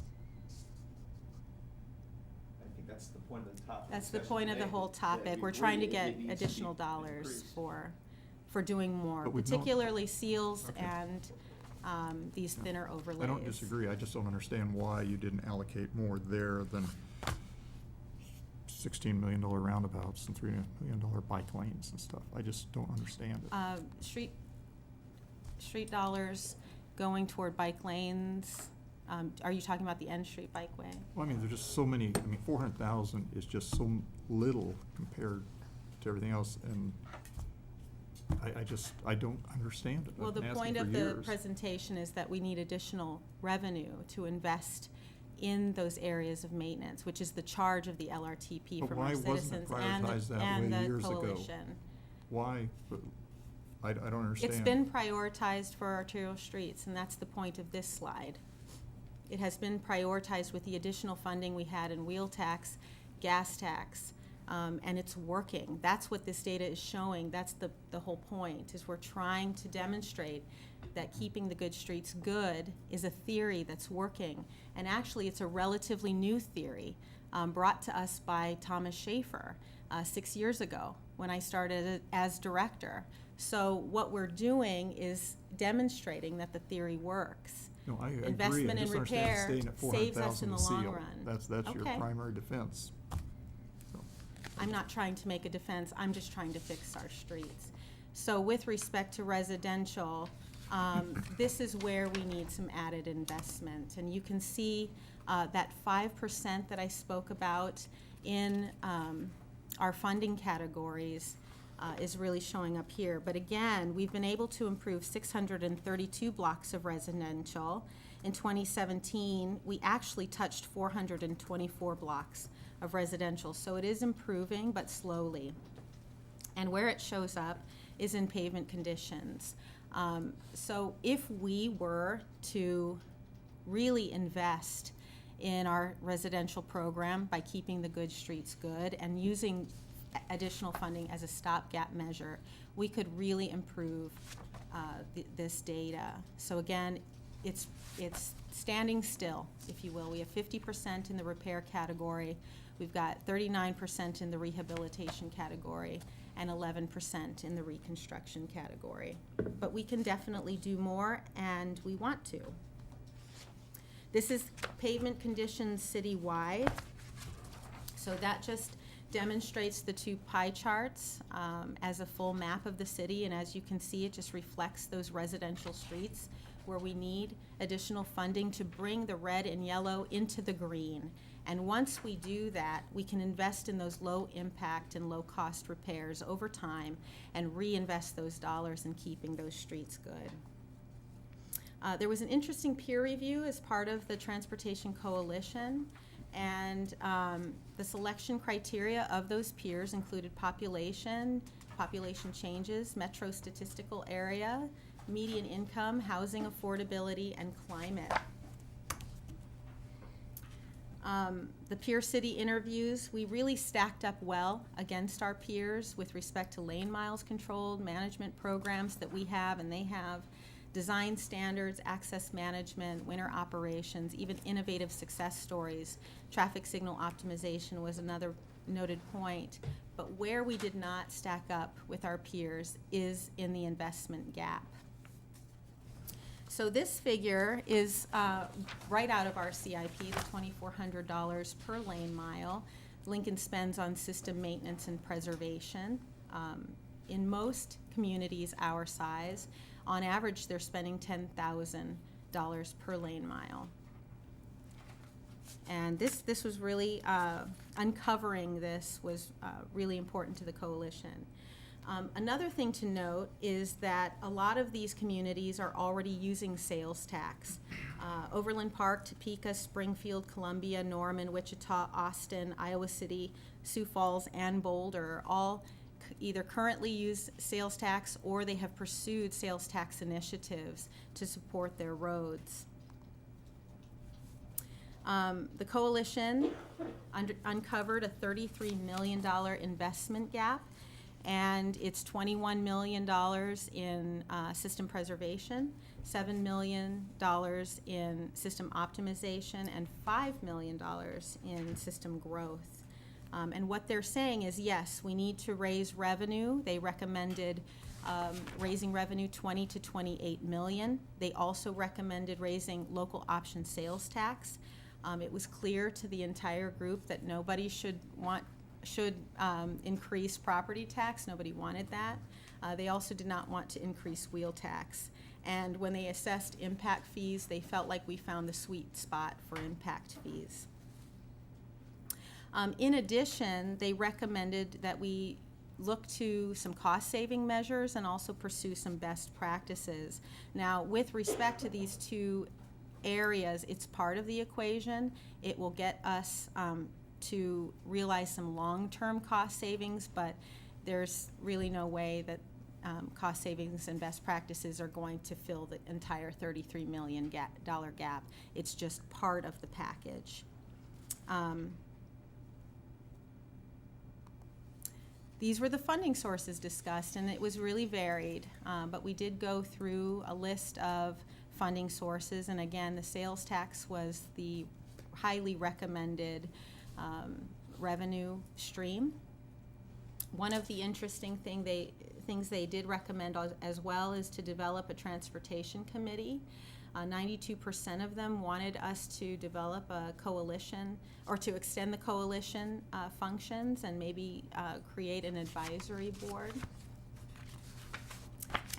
I think that's the point of the topic.
That's the point of the whole topic. We're trying to get additional dollars for doing more,
But we don't-
particularly seals
Okay.
and these thinner overlays.
I don't disagree, I just don't understand why you didn't allocate more there than $16 million roundabouts and $3 million bike lanes and stuff. I just don't understand it.
Street dollars going toward bike lanes. Are you talking about the N Street Bikeway?
Well, I mean, there's just so many, I mean, 400,000 is just so little compared to everything else, and I don't understand it.
Well,
I've been
the
asking
point
for
of the
years.
presentation is that we need additional revenue to invest in those areas of maintenance, which is the charge of the LRTP
But
from
why
our
wasn't it
citizens
prioritized that
and
way
the
years ago?
coalition.
Why? But I don't understand.
It's been prioritized for arterial streets, and that's the point of this slide. It has been prioritized with the additional funding we had in wheel tax, gas tax, and it's working. That's what this data is showing. That's the whole point, is we're trying to demonstrate that keeping the good streets good is a theory that's working. And actually, it's a relatively new theory brought to us by Thomas Schaefer 6 years ago when I started as director. So what we're doing is demonstrating that the theory works.
No, I agree.
Investment
I
in
just understand
repair
staying at
saves us
400,000
in the
to
long
seal.
run.
That's your
Okay.
primary defense. So,
I'm not trying to make a defense, I'm just trying to fix our streets. So with respect to residential, this is where we need some added investment. And you can see that 5% that I spoke about in our funding categories is really showing up here. But again, we've been able to improve 632 blocks of residential. In 2017, we actually touched 424 blocks of residential. So it is improving, but slowly. And where it shows up is in pavement conditions. So if we were to really invest in our residential program by keeping the good streets good and using additional funding as a stopgap measure, we could really improve this data. So again, it's standing still, if you will. We have 50% in the repair category. We've got 39% in the rehabilitation category and 11% in the reconstruction category. But we can definitely do more, and we want to. This is pavement conditions citywide. So that just demonstrates the two pie charts as a full map of the city, and as you can see, it just reflects those residential streets where we need additional funding to bring the red and yellow into the green. And once we do that, we can invest in those low impact and low cost repairs over time and reinvest those dollars in keeping those streets good. There was an interesting peer review as part of the Transportation Coalition, and the selection criteria of those peers included population changes, metro statistical area, median income, housing affordability, and climate. The peer city interviews, we really stacked up well against our peers with respect to lane miles controlled, management programs that we have and they have, design standards, access management, winter operations, even innovative success stories. Traffic signal optimization was another noted point. But where we did not stack up with our peers is in the investment gap. So this figure is right out of our CIP, the $2,400 per lane mile. Lincoln spends on system maintenance and preservation. In most communities our size, on average, they're spending $10,000 per lane mile. And this was really, uncovering this was really important to the coalition. Another thing to note is that a lot of these communities are already using sales tax. Overland Park, Topeka, Springfield, Columbia, Norman, Wichita, Austin, Iowa City, Sioux Falls, and Boulder all either currently use sales tax or they have pursued sales tax initiatives to support their roads. The coalition uncovered a $33 million investment gap, and it's $21 million in system preservation, $7 million in system optimization, and $5 million in system growth. And what they're saying is, yes, we need to raise revenue. They recommended raising revenue 20 to 28 million. They also recommended raising local option sales tax. It was clear to the entire group that nobody should increase property tax. Nobody wanted that. They also did not want to increase wheel tax. And when they assessed impact fees, they felt like we found the sweet spot for impact fees. In addition, they recommended that we look to some cost-saving measures and also pursue some best practices. Now, with respect to these two areas, it's part of the equation. It will get us to realize some long-term cost savings, but there's really no way that cost savings and best practices are going to fill the entire $33 million gap. It's just part of the package. These were the funding sources discussed, and it was really varied, but we did go through a list of funding sources, and again, the sales tax was the highly recommended revenue stream. One of the interesting things they did recommend as well is to develop a transportation committee. 92% of them wanted us to develop a coalition or to extend the coalition functions and maybe create an advisory board.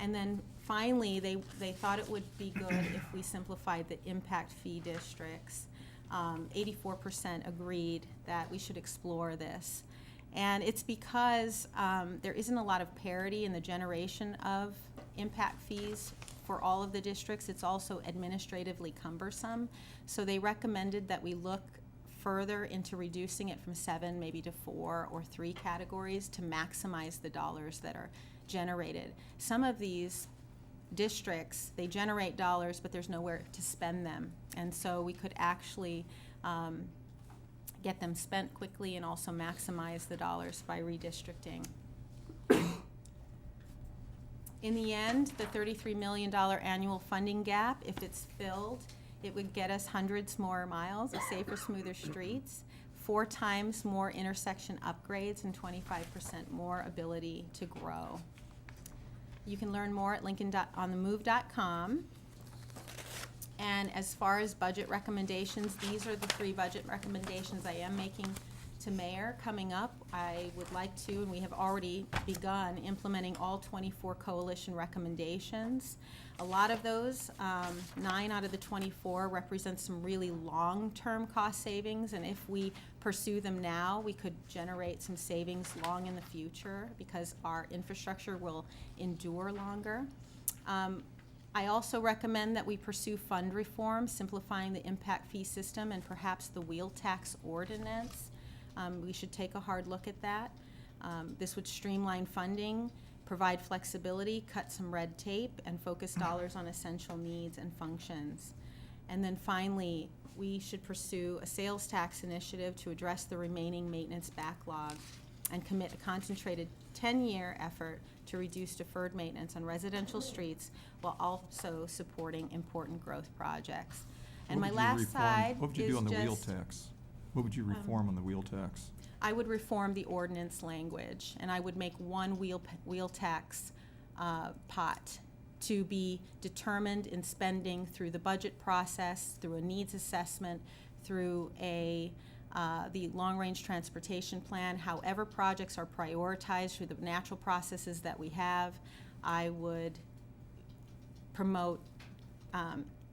And then finally, they thought it would be good if we simplified the impact fee districts. 84% agreed that we should explore this. And it's because there isn't a lot of parity in the generation of impact fees for all of the districts. It's also administratively cumbersome. So they recommended that we look further into reducing it from 7 maybe to 4 or 3 categories to maximize the dollars that are generated. Some of these districts, they generate dollars, but there's nowhere to spend them. And so we could actually get them spent quickly and also maximize the dollars by redistricting. In the end, the $33 million annual funding gap, if it's filled, it would get us hundreds more miles of safer, smoother streets, 4 times more intersection upgrades, and 25% more ability to grow. You can learn more at lincolnonthemove.com. And as far as budget recommendations, these are the 3 budget recommendations I am making to Mayor coming up. I would like to, and we have already begun implementing all 24 coalition recommendations. A lot of those, 9 out of the 24, represent some really long-term cost savings, and if we pursue them now, we could generate some savings long in the future because our infrastructure will endure longer. I also recommend that we pursue fund reform, simplifying the impact fee system and perhaps the wheel tax ordinance. We should take a hard look at that. This would streamline funding, provide flexibility, cut some red tape, and focus dollars on essential needs and functions. And then finally, we should pursue a sales tax initiative to address the remaining maintenance backlog and commit a concentrated 10-year effort to reduce deferred maintenance on residential streets while also supporting important growth projects. And my last slide is
What would you do on the wheel
just,
tax? What would you reform on the wheel tax?
I would reform the ordinance language, and I would make one wheel tax pot to be determined in spending through the budget process, through a needs assessment, through the long-range transportation plan. However projects are prioritized through the natural processes that we have, I would promote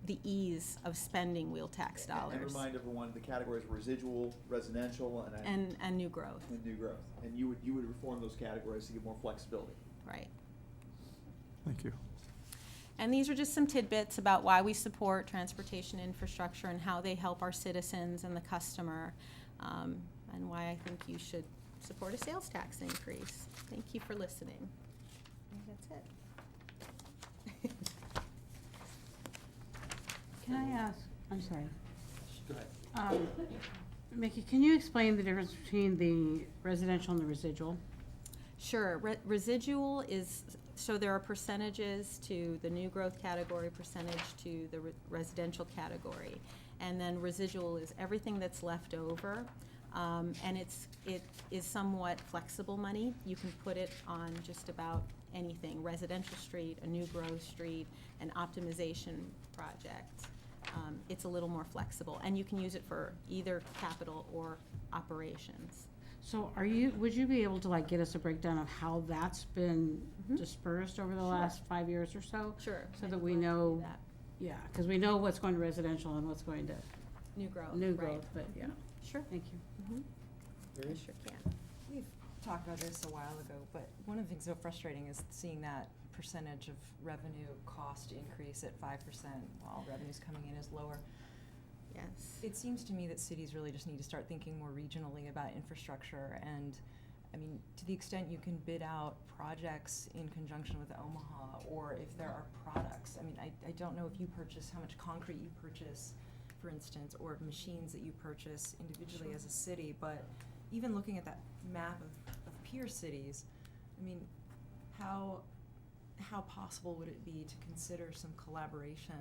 the ease of spending wheel tax dollars.
And remind everyone, the categories were residual, residential,
And new growth.
and new growth. And you would reform those categories to give more flexibility.
Right.
Thank you.
And these are just some tidbits about why we support transportation infrastructure and how they help our citizens and the customer, and why I think you should support a sales tax increase. Thank you for listening. I think that's it.
Can I ask, I'm sorry.
Go ahead.
Mickey, can you explain the difference between the residential and the residual?
Sure. Residual is, so there are percentages to the new growth category, percentage to the residential category. And then residual is everything that's left over. And it is somewhat flexible money. You can put it on just about anything, residential street, a new growth street, an optimization project. It's a little more flexible, and you can use it for either capital or operations.
So would you be able to like get us a breakdown of how that's been dispersed over the last 5 years or so?
Sure.
So
I'd
that we
love to do
know,
that.
yeah, because we know what's going to residential and what's going to
New growth.
new
right.
growth, but yeah,
Sure.
thank you.
I sure can.
We've talked about this a while ago, but one of the things so frustrating is seeing that percentage of revenue cost increase at 5% while revenue's coming in is lower.
Yes.
It seems to me that cities really just need to start thinking more regionally about infrastructure, and I mean, to the extent you can bid out projects in conjunction with Omaha, or if there are products. I mean, I don't know if you purchase, how much concrete you purchase, for instance, or machines that you purchase individually as a city, but even looking at that map of peer cities, I mean, how possible would it be to consider some collaboration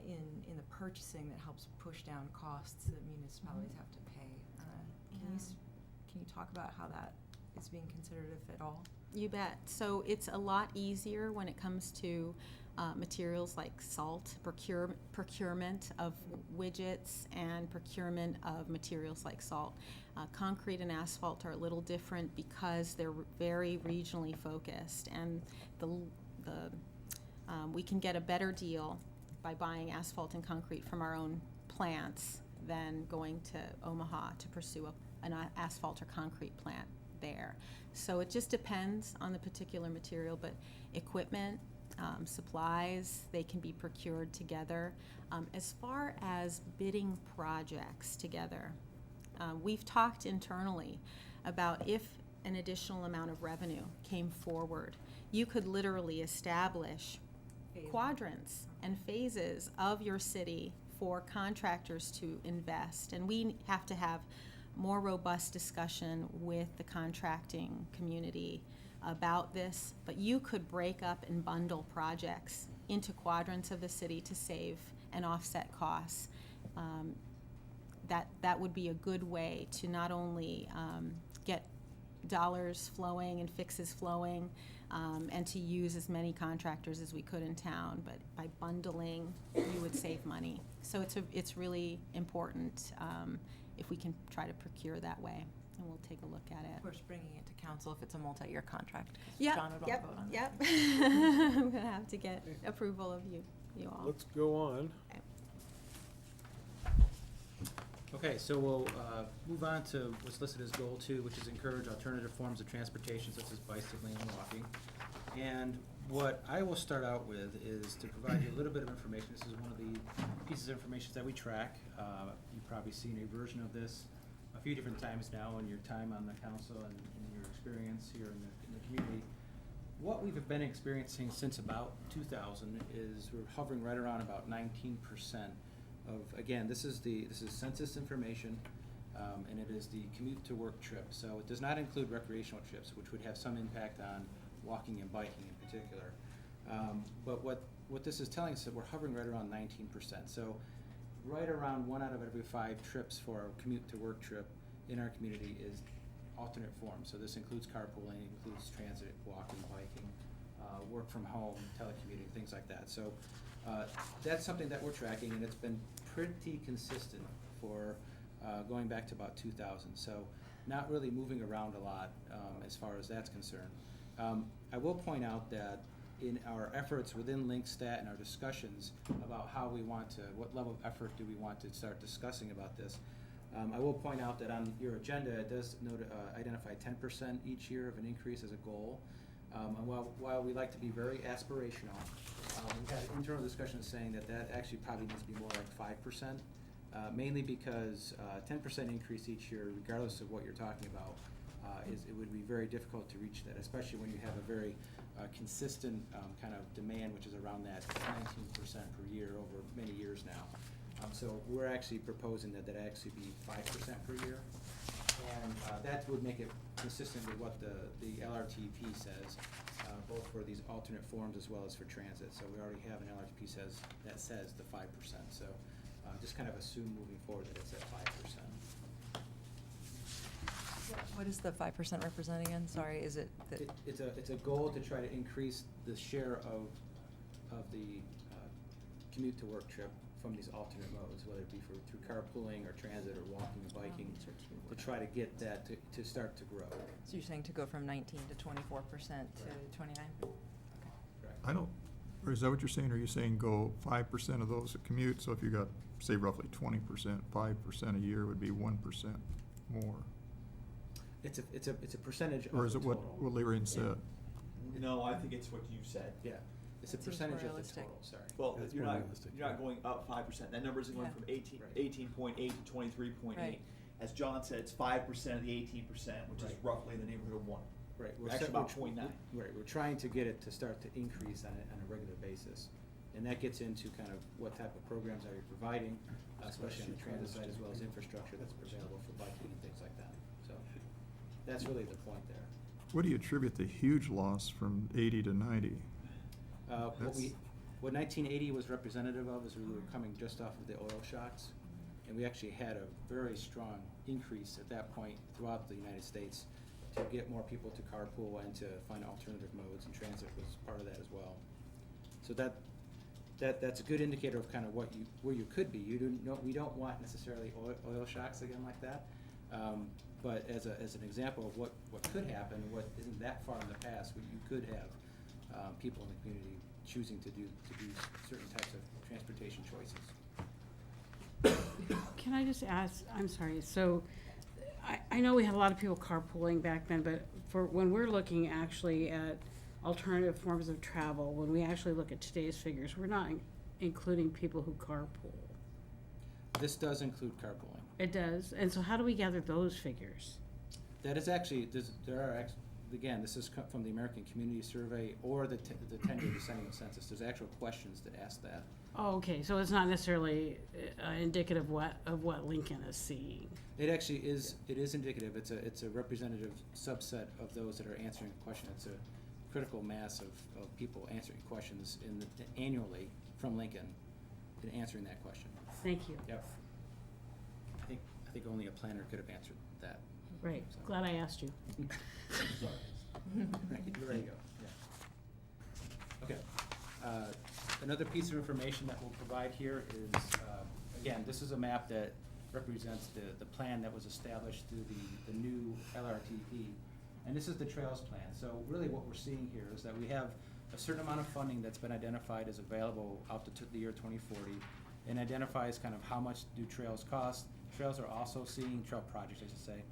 in the purchasing that helps push down costs that municipalities have to pay? Can you talk about how that is being considered, if at all?
You bet. So it's a lot easier when it comes to materials like salt, procurement of widgets, and procurement of materials like salt. Concrete and asphalt are a little different because they're very regionally focused, and we can get a better deal by buying asphalt and concrete from our own plants than going to Omaha to pursue an asphalt or concrete plant there. So it just depends on the particular material, but equipment, supplies, they can be procured together. As far as bidding projects together, we've talked internally about if an additional amount of revenue came forward. You could literally establish quadrants and phases of your city for contractors to invest. And we have to have more robust discussion with the contracting community about this, but you could break up and bundle projects into quadrants of the city to save and offset costs. That would be a good way to not only get dollars flowing and fixes flowing, and to use as many contractors as we could in town, but by bundling, you would save money. So it's really important if we can try to procure that way, and we'll take a look at it.
Of course, bringing it to council if it's a multi-year contract. 'Cause
Yep,
John would want to vote on that.
Yep. I'm gonna have to get approval of you all.
Let's go on.
Okay.
Okay, so we'll move on to what's listed as goal 2, which is encourage alternative forms of transportation such as bicycling and walking. And what I will start out with is to provide you a little bit of information. This is one of the pieces of information that we track. You've probably seen a version of this a few different times now in your time on the council and in your experience here in the community. What we've been experiencing since about 2000 is we're hovering right around about 19% of, again, this is census information, and it is the commute to work trip. So it does not include recreational trips, which would have some impact on walking and biking in particular. But what this is telling us is that we're hovering right around 19%. So right around 1 out of every 5 trips for our commute to work trip in our community is alternate forms. So this includes carpooling, includes transit, walking, biking, work from home, telecommuting, things like that. So that's something that we're tracking, and it's been pretty consistent for going back to about 2000. So not really moving around a lot as far as that's concerned. I will point out that in our efforts within LinkStat and our discussions about how we want to, what level of effort do we want to start discussing about this, I will point out that on your agenda, it does identify 10% each year of an increase as a goal. And while we like to be very aspirational, we've had internal discussions saying that actually probably needs to be more like 5%, mainly because 10% increase each year, regardless of what you're talking about, it would be very difficult to reach that, especially when you have a very consistent kind of demand, which is around that 19% per year over many years now. So we're actually proposing that actually be 5% per year. And that would make it consistent with what the LRTP says, both for these alternate forms as well as for transit. So we already have an LRTP that says the 5%. So just kind of assume moving forward that it's at 5%.
What is the 5% represent again? Sorry, is it that?
It's a goal to try to increase the share of the commute to work trip from these alternate modes, whether it be through carpooling or transit or walking or biking, to try to get that to start to grow.
So you're saying to go from 19 to 24% to 29? Okay.
Correct.
I don't, or is that what you're saying? Are you saying go 5% of those that commute? So if you got, say, roughly 20%, 5% a year would be 1% more?
It's a percentage of
Or is
the
it what
total.
Lorraine said?
No, I think it's what you said.
Yeah, it's a
That seems
percentage of the
realistic.
total, sorry.
Well,
That's
you're
more
not,
realistic,
you're not
yeah.
going up 5%. That number isn't going
Yeah.
from
Right.
18.8 to 23.8.
Right.
As John said, it's 5% of the 18%, which is
Right.
roughly in the neighborhood of 1.
Right,
Actually about 0.9.
Right, we're trying to get it to start to increase on a regular basis. And that gets into kind of what type of programs are you providing, especially on the transit side, as well as infrastructure that's available for biking and things like that. So that's really the point there.
What do you attribute the huge loss from 80 to 90?
What 1980 was representative of is we were coming just off of the oil shocks, and we actually had a very strong increase at that point throughout the United States to get more people to carpool and to find alternative modes, and transit was part of that as well. So that's a good indicator of kind of where you could be. We don't want necessarily oil shocks again like that, but as an example of what could happen, what isn't that far in the past, you could have people in the community choosing to do certain types of transportation choices.
Can I just ask, I'm sorry, so I know we had a lot of people carpooling back then, but for when we're looking actually at alternative forms of travel, when we actually look at today's figures, we're not including people who carpool.
This does include carpooling.
It does, and so how do we gather those figures?
That is actually, again, this is from the American Community Survey or the 10-year decennial census. There's actual questions that ask that.
Oh, okay, so it's not necessarily indicative of what Lincoln is seeing.
It actually is, it is indicative. It's a representative subset of those that are answering the question. It's a critical mass of people answering questions annually from Lincoln in answering that question.
Thank you.
Yep. I think only a planner could have answered that.
Right,
So.
glad I asked you.
Right, there you go, yeah. Okay. Another piece of information that we'll provide here is, again, this is a map that represents the plan that was established through the new LRTP. And this is the trails plan. So really what we're seeing here is that we have a certain amount of funding that's been identified as available out to the year 2040 and identifies kind of how much do trails cost. Trails are also seeing, trail projects I should say,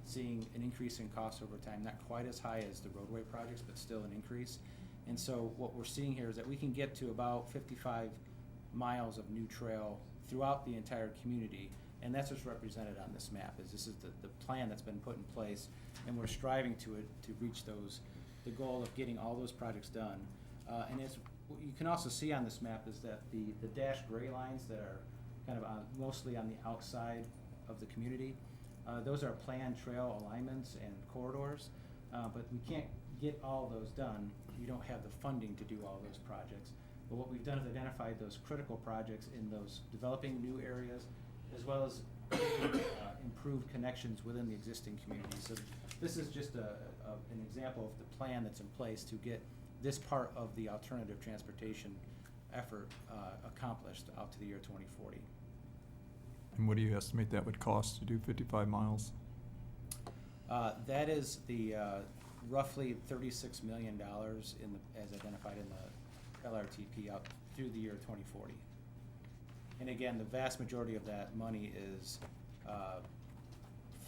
seeing an increase in cost over time, not quite as high as the roadway projects, but still an increase. And so what we're seeing here is that we can get to about 55 miles of new trail throughout the entire community. And that's what's represented on this map, is this is the plan that's been put in place, and we're striving to reach the goal of getting all those projects done. And as what you can also see on this map is that the dashed gray lines that are kind of mostly on the outside of the community, those are planned trail alignments and corridors, but we can't get all those done. We don't have the funding to do all those projects. But what we've done is identified those critical projects in those developing new areas, as well as improved connections within the existing community. So this is just an example of the plan that's in place to get this part of the alternative transportation effort accomplished out to the year 2040.
And what do you estimate that would cost to do 55 miles?
That is the roughly $36 million as identified in the LRTP out through the year 2040. And again, the vast majority of that money is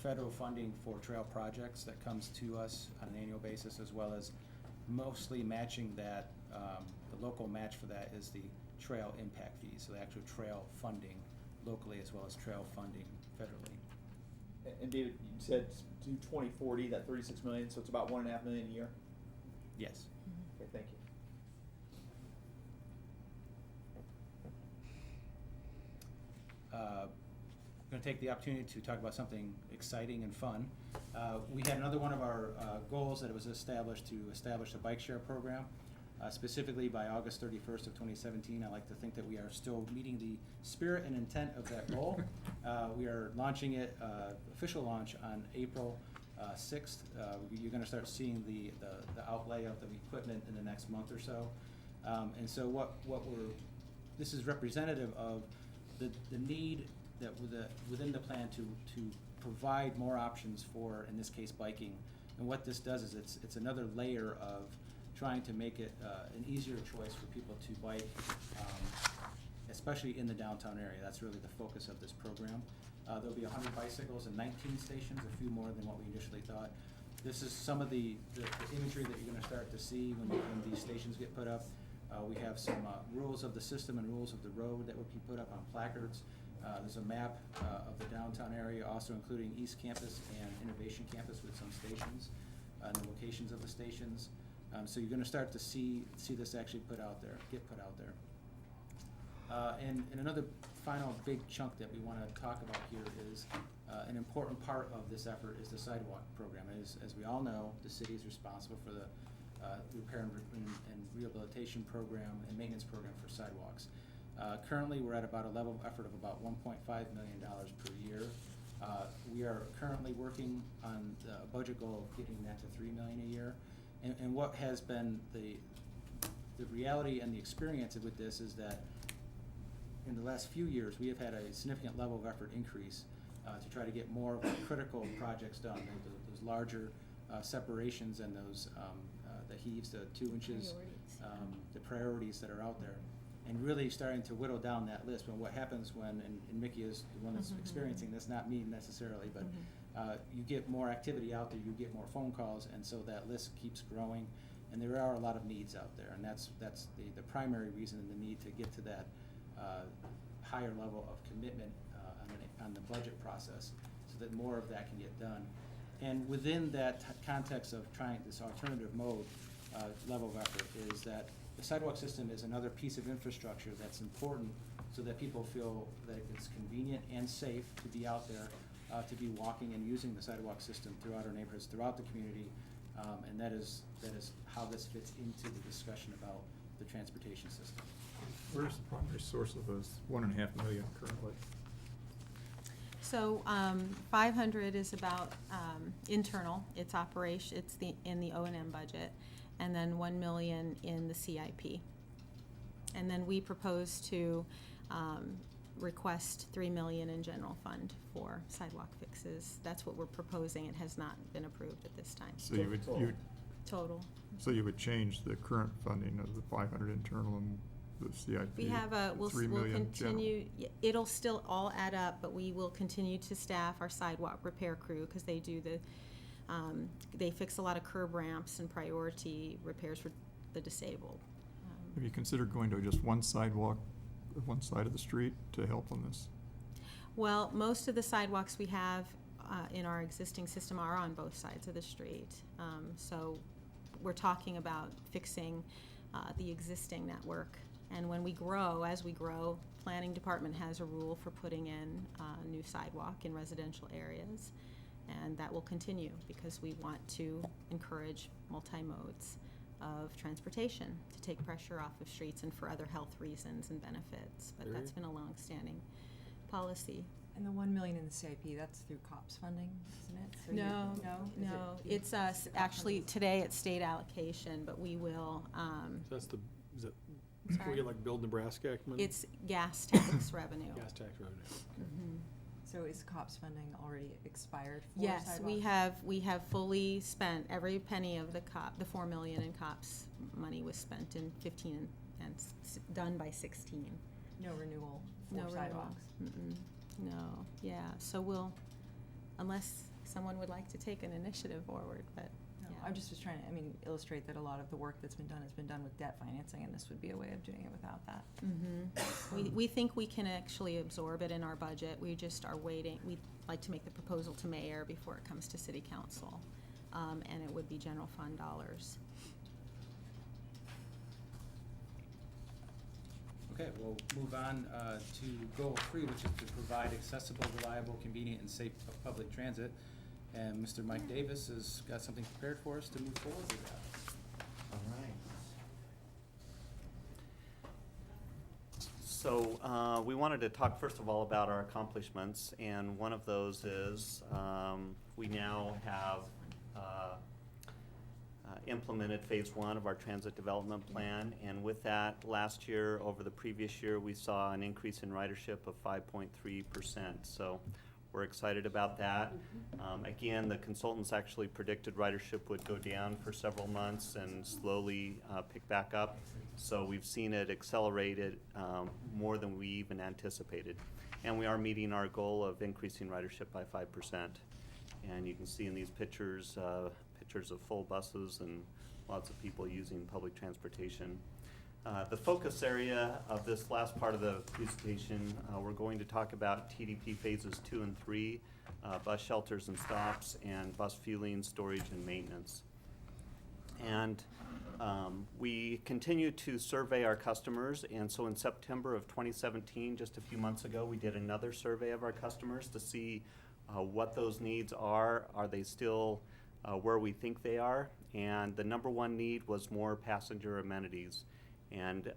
federal funding for trail projects that comes to us on an annual basis, as well as mostly matching that, the local match for that is the trail impact fees, so the actual trail funding locally as well as trail funding federally.
And David, you said to 2040, that 36 million, so it's about $1.5 million a year?
Yes.
Okay, thank you.
I'm going to take the opportunity to talk about something exciting and fun. We had another one of our goals that was established to establish a bike share program. Specifically by August 31st of 2017, I like to think that we are still meeting the spirit and intent of that goal. We are launching it, official launch on April 6th. You're going to start seeing the outlay of the equipment in the next month or so. And so this is representative of the need that within the plan to provide more options for, in this case, biking. And what this does is it's another layer of trying to make it an easier choice for people to bike, especially in the downtown area. That's really the focus of this program. There'll be 100 bicycles and 19 stations, a few more than what we initially thought. This is some of the imagery that you're going to start to see when these stations get put up. We have some rules of the system and rules of the road that will be put up on placards. There's a map of the downtown area, also including East Campus and Innovation Campus with some stations, and the locations of the stations. So you're going to start to see this actually get put out there. And another final big chunk that we want to talk about here is an important part of this effort is the sidewalk program. As we all know, the city is responsible for the repair and rehabilitation program and maintenance program for sidewalks. Currently, we're at about a level of effort of about $1.5 million per year. We are currently working on a budget goal of getting that to $3 million a year. And what has been the reality and the experience with this is that in the last few years, we have had a significant level of effort increase to try to get more of the critical projects done, those larger separations and those the heaves, the 2 inches, the priorities that are out there, and really starting to whittle down that list. But what happens when, and Mickey is the one that's experiencing this, not me necessarily, but you get more activity out there, you get more phone calls, and so that list keeps growing, and there are a lot of needs out there, and that's the primary reason and the need to get to that higher level of commitment on the budget process, so that more of that can get done. And within that context of trying this alternative mode level of effort is that the sidewalk system is another piece of infrastructure that's important so that people feel that it's convenient and safe to be out there, to be walking and using the sidewalk system throughout our neighborhoods, throughout the community. And that is how this fits into the discussion about the transportation system.
Where's the primary source of those 1.5 million currently?
So 500 is about internal, it's operation, it's in the O&M budget, and then 1 million in the CIP. And then we propose to request 3 million in general fund for sidewalk fixes. That's what we're proposing. It has not been approved at this time.
So you would,
Total.
so you would change the current funding of the 500 internal and the CIP?
We have we'll
3 million general.
continue, it'll still all add up, but we will continue to staff our sidewalk repair crew because they do they fix a lot of curb ramps and priority repairs for the disabled.
Have you considered going to just one sidewalk, one side of the street to help on this?
Well, most of the sidewalks we have in our existing system are on both sides of the street. So we're talking about fixing the existing network. And when we grow, as we grow, planning department has a rule for putting in new sidewalk in residential areas. And that will continue because we want to encourage multi-modes of transportation to take pressure off of streets and for other health reasons and benefits. But that's been a long-standing policy.
And the 1 million in the CIP, that's through COPS funding, isn't it? So
No,
Is
no,
it-
it's actually, today it's state allocation, but we will,
So that's is it,
Sorry?
we get like Build Nebraska money?
it's gas tax revenue.
Gas tax revenue.
Mhm.
So is COPS funding already expired for
Yes,
sidewalks?
we have fully spent every penny of the 4 million in COPS money was spent in 15 and done by 16.
No renewal for
No
sidewalks?
renewal. No, yeah, so we'll, unless someone would like to take an initiative forward, but,
No,
yeah.
I just was trying to, illustrate that a lot of the work that's been done has been done with debt financing, and this would be a way of doing it without that.
We think we can actually absorb it in our budget. We just are waiting. We'd like to make the proposal to mayor before it comes to city council. And it would be general fund dollars.
Okay, we'll move on to goal 3, which is to provide accessible, reliable, convenient, and safe public transit. And Mr. Mike Davis has got something prepared for us to move forward with that.
All right. So we wanted to talk first of all about our accomplishments, and one of those is we now have implemented phase 1 of our transit development plan, and with that, last year over the previous year, we saw an increase in ridership of 5.3%. So we're excited about that. Again, the consultants actually predicted ridership would go down for several months and slowly pick back up. So we've seen it accelerated more than we even anticipated. And we are meeting our goal of increasing ridership by 5%. And you can see in these pictures, pictures of full buses and lots of people using public transportation. The focus area of this last part of the presentation, we're going to talk about TDP phases 2 and 3, bus shelters and stops, and bus fueling, storage, and maintenance. And we continue to survey our customers, and so in September of 2017, just a few months ago, we did another survey of our customers to see what those needs are. Are they still where we think they are? And the number one need was more passenger amenities. And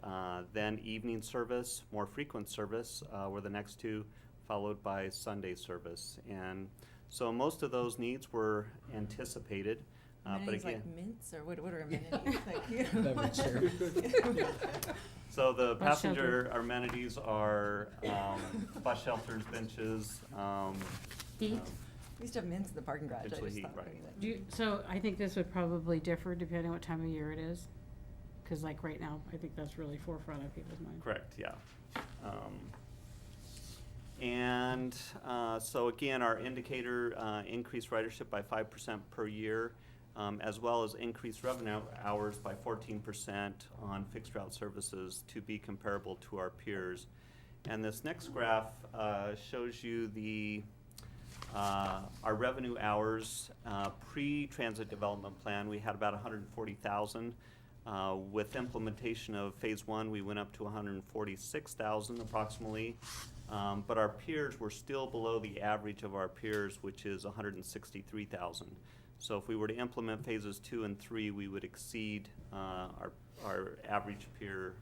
then evening service, more frequent service were the next two, followed by Sunday service. And so most of those needs were anticipated. But
Amenities
again,
like mints, or what are amenities?
so the
Bus
passenger amenities are bus shelters, benches.
Heat?
We used to have mints in the parking garage. I
Potentially
just
heat,
thought
right.
maybe that-
Do you, so I think this would probably differ depending on what time of year it is. Cause like right now, I think that's really forefront of people's mind.
Correct, yeah. So again, our indicator increased ridership by 5% per year, as well as increased revenue hours by 14% on fixed route services to be comparable to our peers. And this next graph shows you the Our revenue hours, pre-transit development plan, we had about 140,000. With implementation of phase 1, we went up to 146,000 approximately. But our peers were still below the average of our peers, which is 163,000. So if we were to implement phases 2 and 3, we would exceed our average peer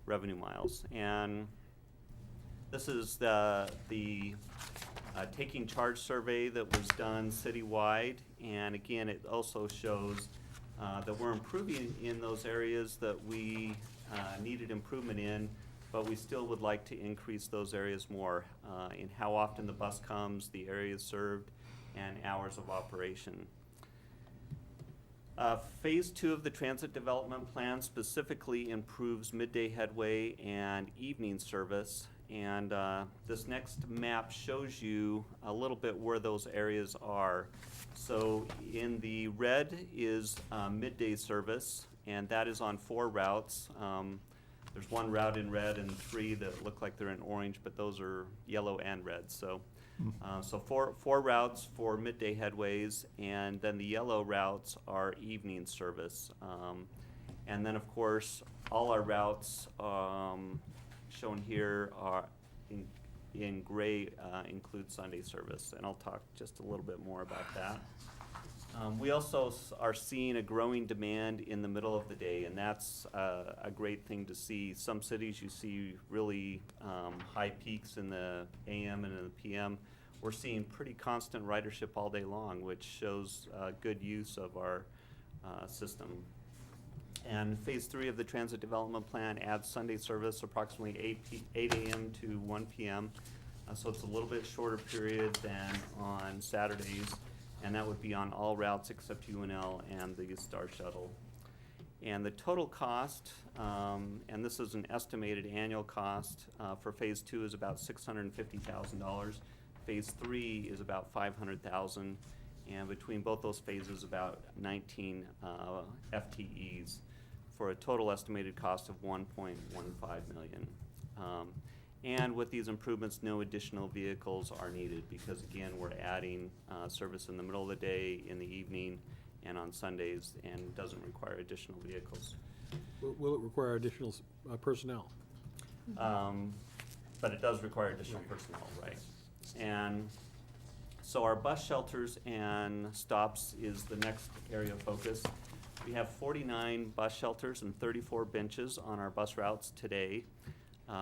revenue miles. And this is the taking charge survey that was done citywide, and again, it also shows that we're improving in those areas that we needed improvement in, but we still would like to increase those areas more in how often the bus comes, the areas served, and hours of operation. Phase 2 of the transit development plan specifically improves midday headway and evening service. And this next map shows you a little bit where those areas are. So in the red is midday service, and that is on 4 routes. There's 1 route in red and 3 that look like they're in orange, but those are yellow and red. So, so four routes for midday headways, and then the yellow routes are evening service. And then, of course, all our routes shown here are in gray include Sunday service, and I'll talk just a little bit more about that. We also are seeing a growing demand in the middle of the day, and that's a great thing to see. Some cities you see really high peaks in the AM and in the PM. We're seeing pretty constant ridership all day long, which shows good use of our system. And phase 3 of the transit development plan adds Sunday service approximately 8 a.m. to 1 p.m. So it's a little bit shorter period than on Saturdays, and that would be on all routes except UNL and the Star Shuttle. And the total cost, and this is an estimated annual cost for phase 2, is about $650,000. Phase 3 is about $500,000, and between both those phases, about 19 FTEs, for a total estimated cost of $1.15 million. And with these improvements, no additional vehicles are needed because, again, we're adding service in the middle of the day, in the evening, and on Sundays, and doesn't require additional vehicles.
Will it require additional personnel?
But it does require additional personnel, right? And so our bus shelters and stops is the next area of focus. We have 49 bus shelters and 34 benches on our bus routes today.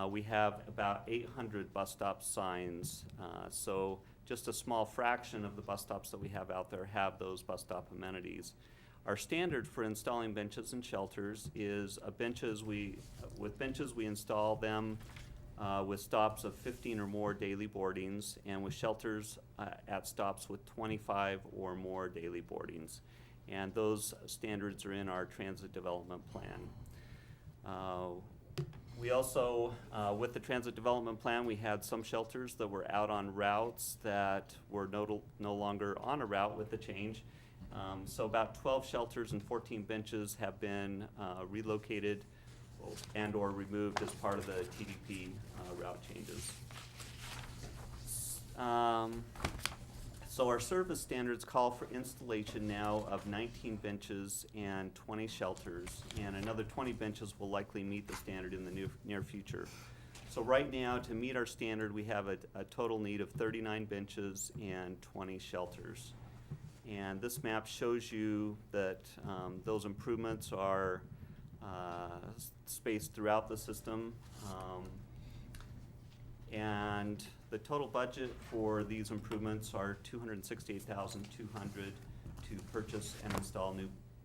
We have about 800 bus stop signs. So just a small fraction of the bus stops that we have out there have those bus stop amenities. Our standard for installing benches and shelters is with benches we install them with stops of 15 or more daily boardings, and with shelters at stops with 25 or more daily boardings. And those standards are in our transit development plan. We also, with the transit development plan, we had some shelters that were out on routes that were no longer on a route with the change. So about 12 shelters and 14 benches have been relocated and or removed as part of the TDP route changes. So our service standards call for installation now of 19 benches and 20 shelters, and another 20 benches will likely meet the standard in the near future. So right now, to meet our standard, we have a total need of 39 benches and 20 shelters. And this map shows you that those improvements are spaced throughout the system. And the total budget for these improvements are $268,200 to purchase and install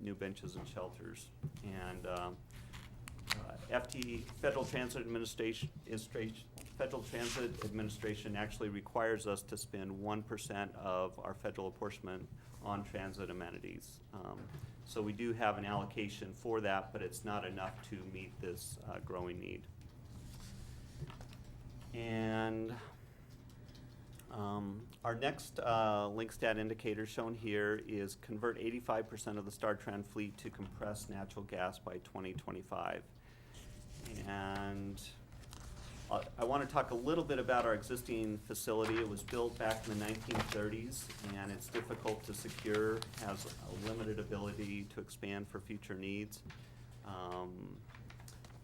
new benches and shelters. And Federal Transit Administration actually requires us to spend 1% of our federal apportionment on transit amenities. So we do have an allocation for that, but it's not enough to meet this growing need. And our next link stat indicator shown here is convert 85% of the Star Tran fleet to compressed natural gas by 2025. And I want to talk a little bit about our existing facility. It was built back in the 1930s, and it's difficult to secure, has a limited ability to expand for future needs.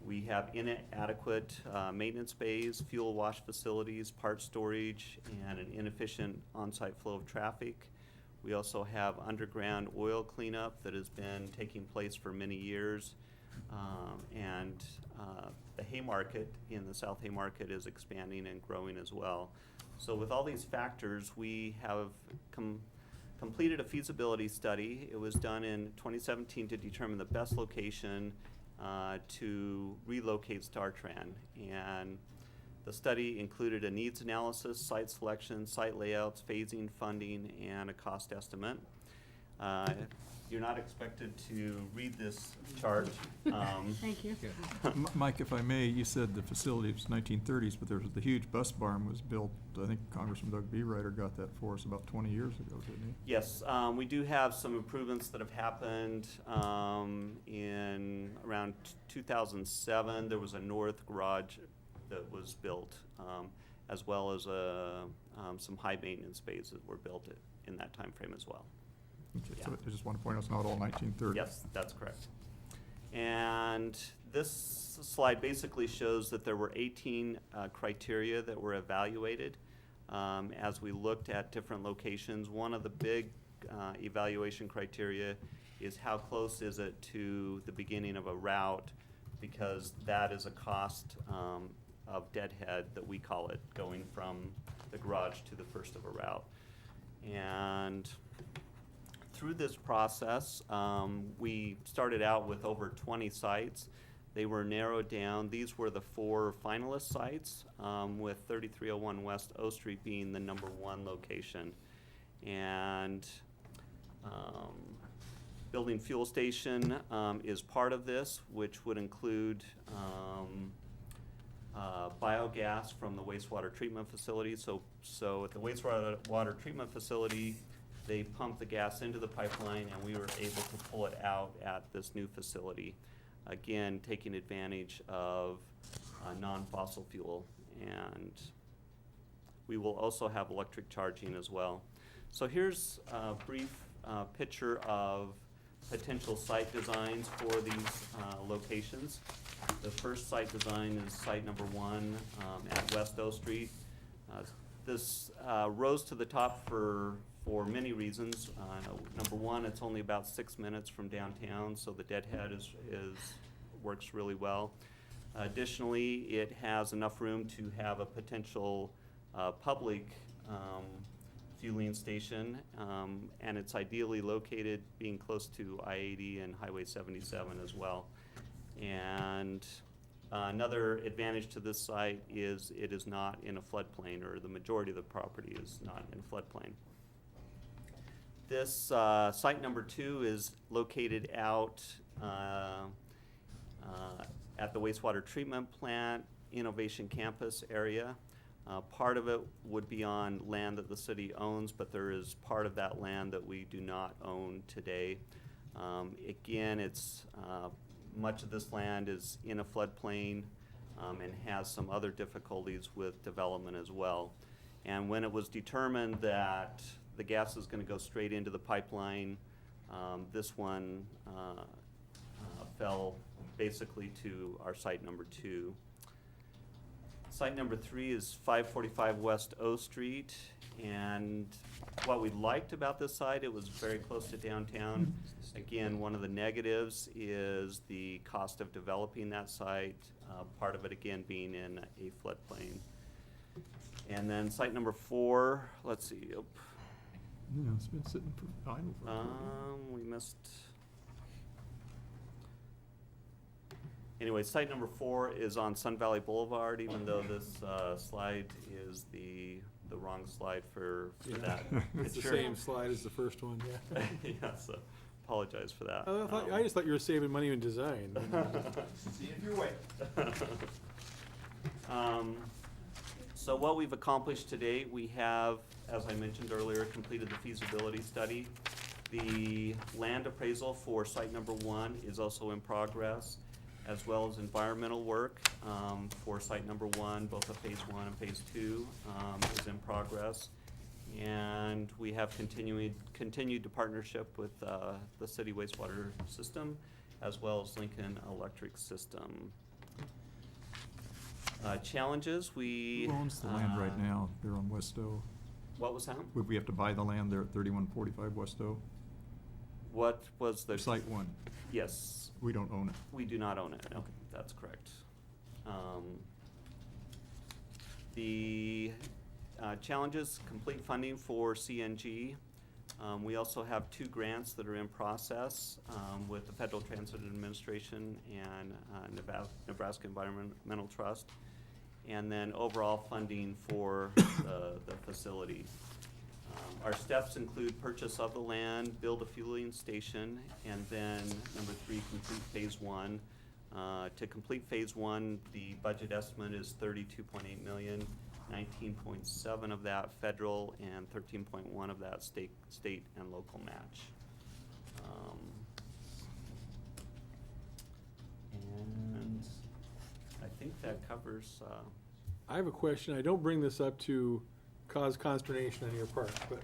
We have inadequate maintenance bays, fuel wash facilities, part storage, and an inefficient on-site flow of traffic. We also have underground oil cleanup that has been taking place for many years. And the Haymarket in the South Haymarket is expanding and growing as well. So with all these factors, we have completed a feasibility study. It was done in 2017 to determine the best location to relocate StarTran. And the study included a needs analysis, site selection, site layouts, phasing, funding, and a cost estimate. You're not expected to read this chart.
Thank you.
Mike, if I may, you said the facility was 1930s, but there was the huge bus barn was built, I think Congressman Doug Beereiter got that for us about 20 years ago, didn't he?
Yes, we do have some improvements that have happened in around 2007. There was a north garage that was built, as well as some high maintenance bays that were built in that time frame as well.
Okay,
Yeah.
so I just want to point out it's not all 1930s.
Yes, that's correct. And this slide basically shows that there were 18 criteria that were evaluated as we looked at different locations. One of the big evaluation criteria is how close is it to the beginning of a route, because that is a cost of deadhead that we call it, going from the garage to the first of a route. And through this process, we started out with over 20 sites. They were narrowed down. These were the 4 finalist sites, with 3301 West O Street being the #1 location. And building fuel station is part of this, which would include biogas from the wastewater treatment facility. So at the wastewater treatment facility, they pump the gas into the pipeline, and we were able to pull it out at this new facility. Again, taking advantage of non-fossil fuel. And we will also have electric charging as well. So here's a brief picture of potential site designs for these locations. The first site design is site #1 at West O Street. This rose to the top for many reasons. #1, it's only about 6 minutes from downtown, so the deadhead works really well. Additionally, it has enough room to have a potential public fueling station, and it's ideally located being close to I-80 and Highway 77 as well. And another advantage to this site is it is not in a floodplain, or the majority of the property is not in a floodplain. This site #2 is located out at the wastewater treatment plant Innovation Campus area. Part of it would be on land that the city owns, but there is part of that land that we do not own today. Again, it's much of this land is in a floodplain and has some other difficulties with development as well. And when it was determined that the gas is going to go straight into the pipeline, this one fell basically to our site #2. Site #3 is 545 West O Street, and what we liked about this site, it was very close to downtown. Again, one of the negatives is the cost of developing that site, part of it again being in a floodplain. And then site #4, let's see,
Yeah, it's been sitting for idle for a while.
we missed. Anyway, site #4 is on Sun Valley Boulevard, even though this slide is the wrong slide for that.
It's the
Sure.
same slide as the first one, yeah.
Yeah, so apologize for that.
I just thought you were saving money in design.
See if you're waiting.
So what we've accomplished to date, we have, as I mentioned earlier, completed the feasibility study. The land appraisal for site #1 is also in progress, as well as environmental work for site number 1, both of phase 1 and phase 2 is in progress. And we have continued to partnership with the city wastewater system as well as Lincoln Electric System. Challenges, we...
Who owns the land right now? They're on Westo.
What was that?
Would we have to buy the land there at 3145 Westo?
What was the...
Site 1.
Yes.
We don't own it.
We do not own it. Okay, that's correct. The challenges, complete funding for CNG. We also have 2 grants that are in process with the Federal Transit Administration and Nebraska Environmental Trust. And then overall funding for the facility. Our steps include purchase of the land, build a fueling station, and then number 3, complete phase 1. To complete phase 1, the budget estimate is $32.8 million, 19.7 of that federal, and 13.1 of that state and local match. And I think that covers.
I have a question. I don't bring this up to cause consternation on your part, but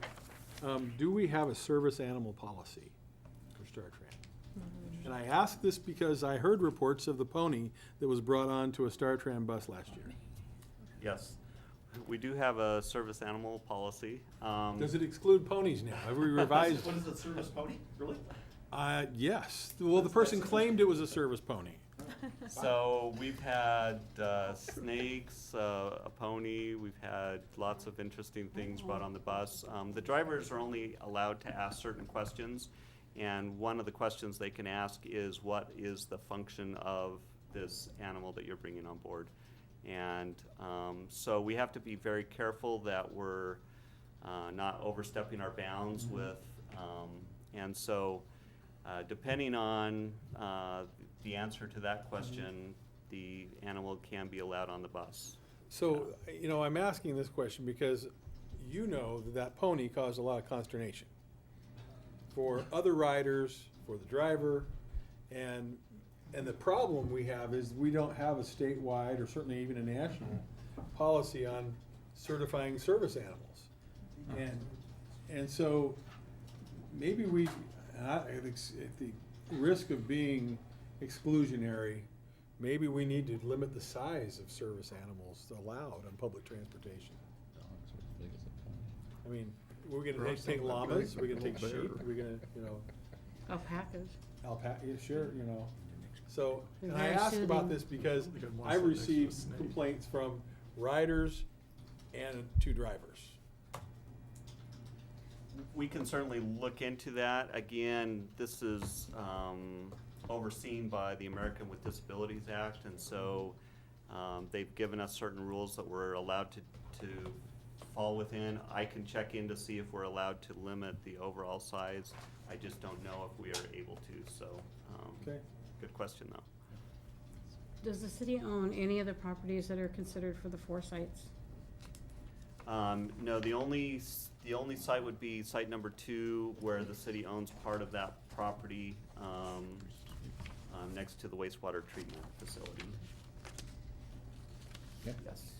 do we have a service animal policy for StarTran? And I ask this because I heard reports of the pony that was brought on to a StarTran bus last year.
Yes, we do have a service animal policy.
Does it exclude ponies now? Have we revised?
What is a service pony, really?
Yes. Well, the person claimed it was a service pony.
So we've had snakes, a pony, we've had lots of interesting things brought on the bus. The drivers are only allowed to ask certain questions, and one of the questions they can ask is, what is the function of this animal that you're bringing on board? And so we have to be very careful that we're not overstepping our bounds with, and so depending on the answer to that question, the animal can be allowed on the bus.
So, you know, I'm asking this question because you know that pony caused a lot of consternation for other riders, for the driver, and the problem we have is we don't have a statewide or certainly even a national policy on certifying service animals. And so maybe we, at the risk of being exclusionary, maybe we need to limit the size of service animals allowed on public transportation. I mean, we're gonna take llamas, we're gonna take sheep, we're gonna, you know.
Alpacas.
Alpaca, yeah, sure, you know. So,
They're
and I
very
ask about
soothing.
this because
They got one
I've
sit next to a
received
snake.
complaints from riders and 2 drivers.
We can certainly look into that. Again, this is overseen by the American with Disabilities Act, and so they've given us certain rules that we're allowed to fall within. I can check in to see if we're allowed to limit the overall size. I just don't know if we are able to, so,
Okay.
good question though.
Does the city own any of the properties that are considered for the 4 sites?
No, the only site would be site number 2, where the city owns part of that property next to the wastewater treatment facility.
Okay.
Yes.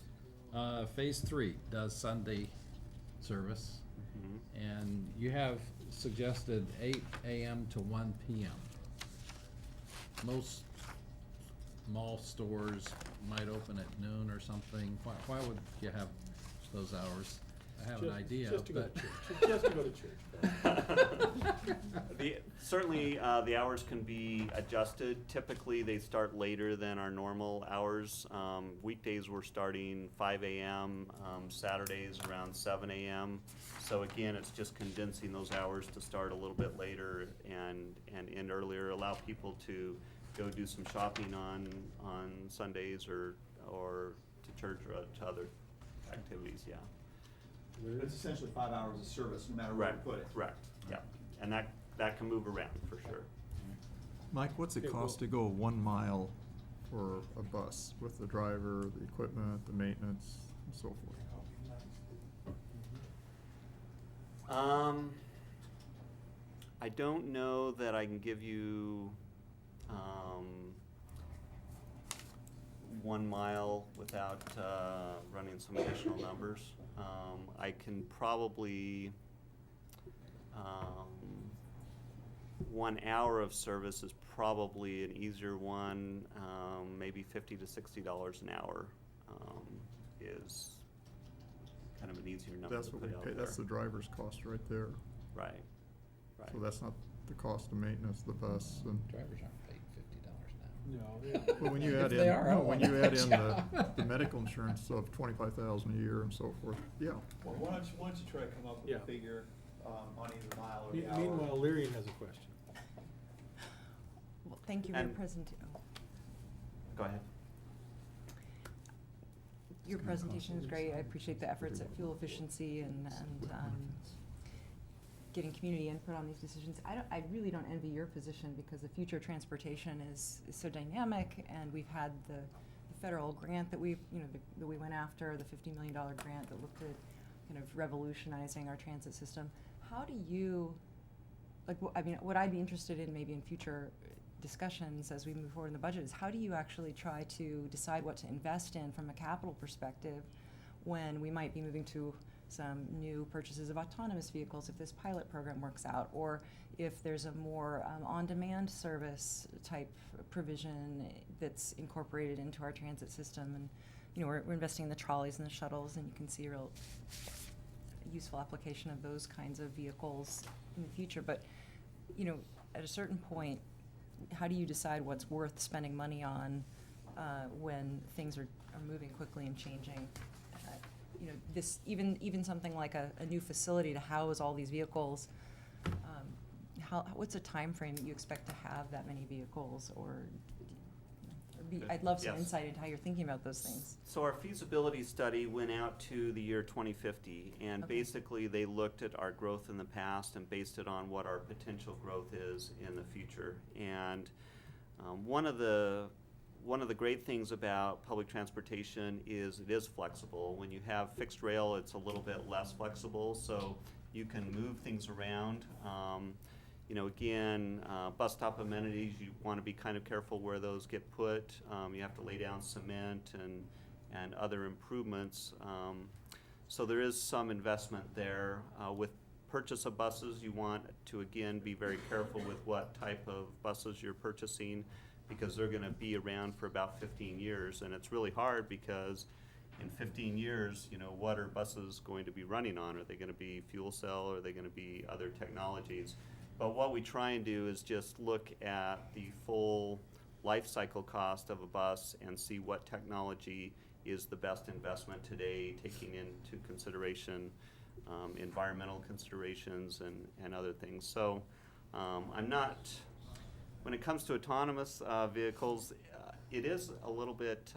Phase 3 does Sunday service,
Mhm.
and you have suggested 8 a.m. to 1 p.m. Most mall stores might open at noon or something. Why would you have those hours? I have an idea,
Just to go
but.
to church, just to go to church.
Certainly, the hours can be adjusted. Typically, they start later than our normal hours. Weekdays, we're starting 5 a.m., Saturdays around 7 a.m. So again, it's just condensing those hours to start a little bit later and end earlier, allow people to go do some shopping on Sundays or to church or to other activities, yeah.
It's essentially 5 hours of service, no matter where you put it.
Correct, yeah. And that can move around for sure.
Mike, what's it
Okay,
cost to go 1 mile for a bus with the driver, the equipment, the maintenance, and so forth?
I don't know that I can give you 1 mile without running some additional numbers. I can probably, 1 hour of service is probably an easier one, maybe $50 to $60 an hour is kind of an easier number
That's
to
what we
put out
pay, that's the
there.
driver's cost right there.
Right, right.
So that's not the cost of maintenance of the bus and,
Drivers aren't paid $50 an hour.
No,
well, when you add
If they
in,
are, I
no, when
want
you
that
add in
job.
the medical insurance of 25,000 a year and so forth, yeah.
Well, why don't you try to come up with
Yeah.
a figure, on either mile or the hour?
Meanwhile, Lyrian has a question.
Well, thank you for your
And-
presentation.
Go ahead.
Your
It's gonna cost
presentation is
us
great. I appreciate the efforts at fuel efficiency and getting community input on these decisions. I really don't envy your position because the future of transportation is so dynamic, and we've had the federal grant that we went after, the $50 million grant that looked at kind of revolutionizing our transit system. How do you, what I'd be interested in maybe in future discussions as we move forward in the budget is how do you actually try to decide what to invest in from a capital perspective when we might be moving to some new purchases of autonomous vehicles if this pilot program works out, or if there's a more on-demand service type provision that's incorporated into our transit system. And we're investing in the trolleys and the shuttles, and you can see a real useful application of those kinds of vehicles in the future. But at a certain point, how do you decide what's worth spending money on when things are moving quickly and changing? This even something like a new facility to house all these vehicles. What's a time frame that you expect to have that many vehicles, I'd love some
Yes.
insight into how you're thinking about those things.
So our feasibility study went out to the year 2050, and
Okay.
basically they looked at our growth in the past and based it on what our potential growth is in the future. And one of the great things about public transportation is it is flexible. When you have fixed rail, it's a little bit less flexible, so you can move things around. Again, bus stop amenities, you want to be kind of careful where those get put. You have to lay down cement and other improvements. So there is some investment there. With purchase of buses, you want to, again, be very careful with what type of buses you're purchasing because they're going to be around for about 15 years. And it's really hard because in 15 years, what are buses going to be running on? Are they going to be fuel cell? Or are they going to be other technologies? But what we try and do is just look at the full life cycle cost of a bus and see what technology is the best investment today, taking into consideration environmental considerations and other things. So when it comes to autonomous vehicles, it is a little bit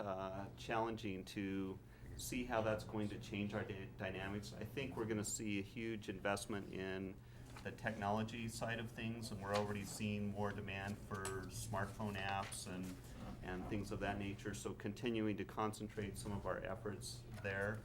challenging to see how that's going to change our dynamics. I think we're going to see a huge investment in the technology side of things, and we're already seeing more demand for smartphone apps and things of that nature, so continuing to concentrate some of our efforts there.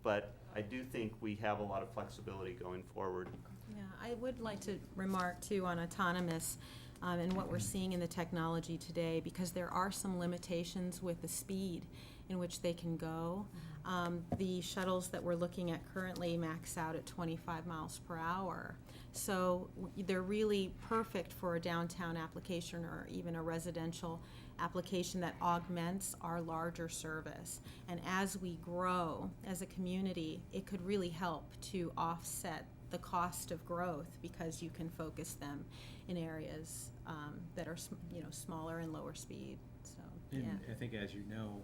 But I do think we have a lot of flexibility going forward.
Yeah, I would like to remark too on autonomous and what we're seeing in the technology today, because there are some limitations with the speed in which they can go. The shuttles that we're looking at currently max out at 25 miles per hour. So they're really perfect for a downtown application or even a residential application that augments our larger service. And as we grow as a community, it could really help to offset the cost of growth because you can focus them in areas that are smaller and lower speed. So,
And
yeah.
I think, as you know,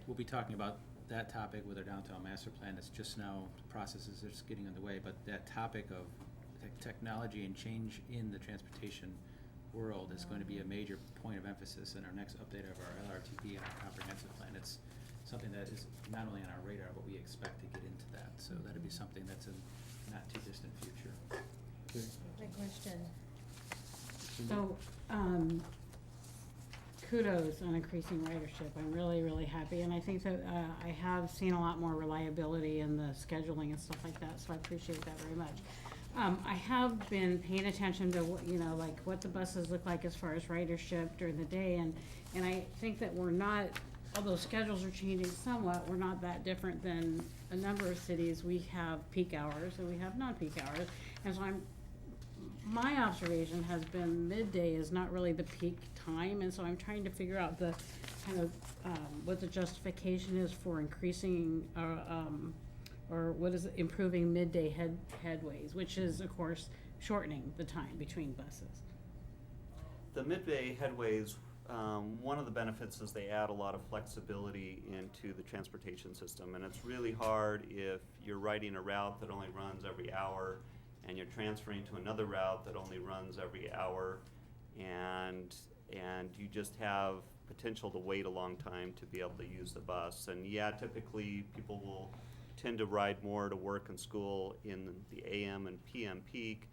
we'll be talking about that topic with our downtown master plan. That's just now, the process is just getting underway, but that topic of technology and change in the transportation world is going to be a major point of emphasis in our next update of our LRTP and our comprehensive plan. It's something that is not only on our radar, but we expect to get into that. So that'll be something that's in not too distant future.
Great question.
So, kudos on increasing ridership. I'm really, really happy, and I think that I have seen a lot more reliability in the scheduling and stuff like that, so I appreciate that very much. I have been paying attention to what, you know, like what the buses look like as far as ridership during the day, and I think that we're not, although schedules are changing somewhat, we're not that different than a number of cities. We have peak hours and we have non-peak hours, and so my observation has been midday is not really the peak time, and so I'm trying to figure out the kind of, what the justification is for increasing, or what is it, improving midday headways, which is, of course, shortening the time between buses.
The midday headways, one of the benefits is they add a lot of flexibility into the transportation system, and it's really hard if you're riding a route that only runs every hour and you're transferring to another route that only runs every hour, and you just have potential to wait a long time to be able to use the bus. And yeah, typically people will tend to ride more to work and school in the AM and PM peak,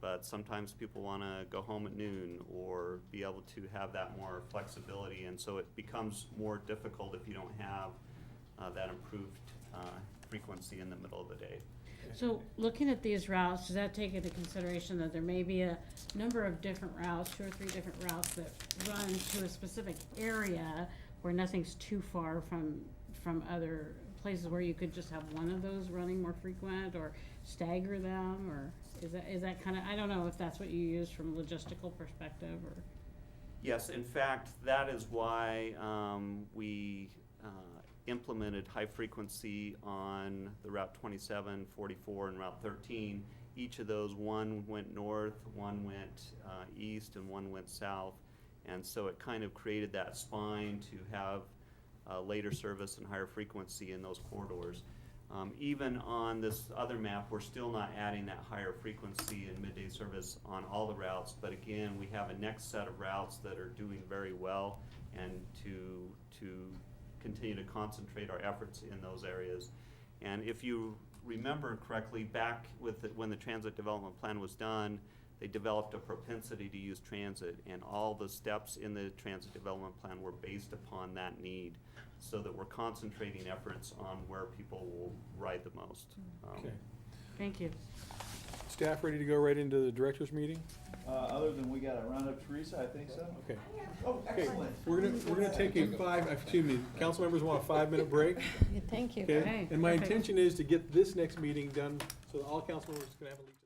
but sometimes people want to go home at noon or be able to have that more flexibility, and so it becomes more difficult if you don't have that improved frequency in the middle of the day.
So looking at these routes, does that take into consideration that there may be a number of different routes, 2 or 3 different routes that run to a specific area where nothing's too far from other places where you could just have one of those running more frequent, or stagger them, or is that kind of, I don't know if that's what you use from a logistical perspective, or?
Yes, in fact, that is why we implemented high frequency on the Route 27, 44, and Route 13. Each of those, one went north, one went east, and one went south. And so it kind of created that spine to have later service and higher frequency in those corridors. Even on this other map, we're still not adding that higher frequency and midday service on all the routes, but again, we have a next set of routes that are doing very well, and to continue to concentrate our efforts in those areas. And if you remember correctly, back with when the transit development plan was done, they developed a propensity to use transit, and all the steps in the transit development plan were based upon that need, so that we're concentrating efforts on where people will ride the most.
Okay.
Thank you.
Staff ready to go right into the directors meeting?
Other than we got to round up Teresa, I think so.
Okay.
Oh,
Okay,
excellent.
we're gonna take a council members want a 5-minute break?
Thank you.
Okay,
Okay,
and my
perfect.
intention is to get this next meeting done, so that all council members can have at least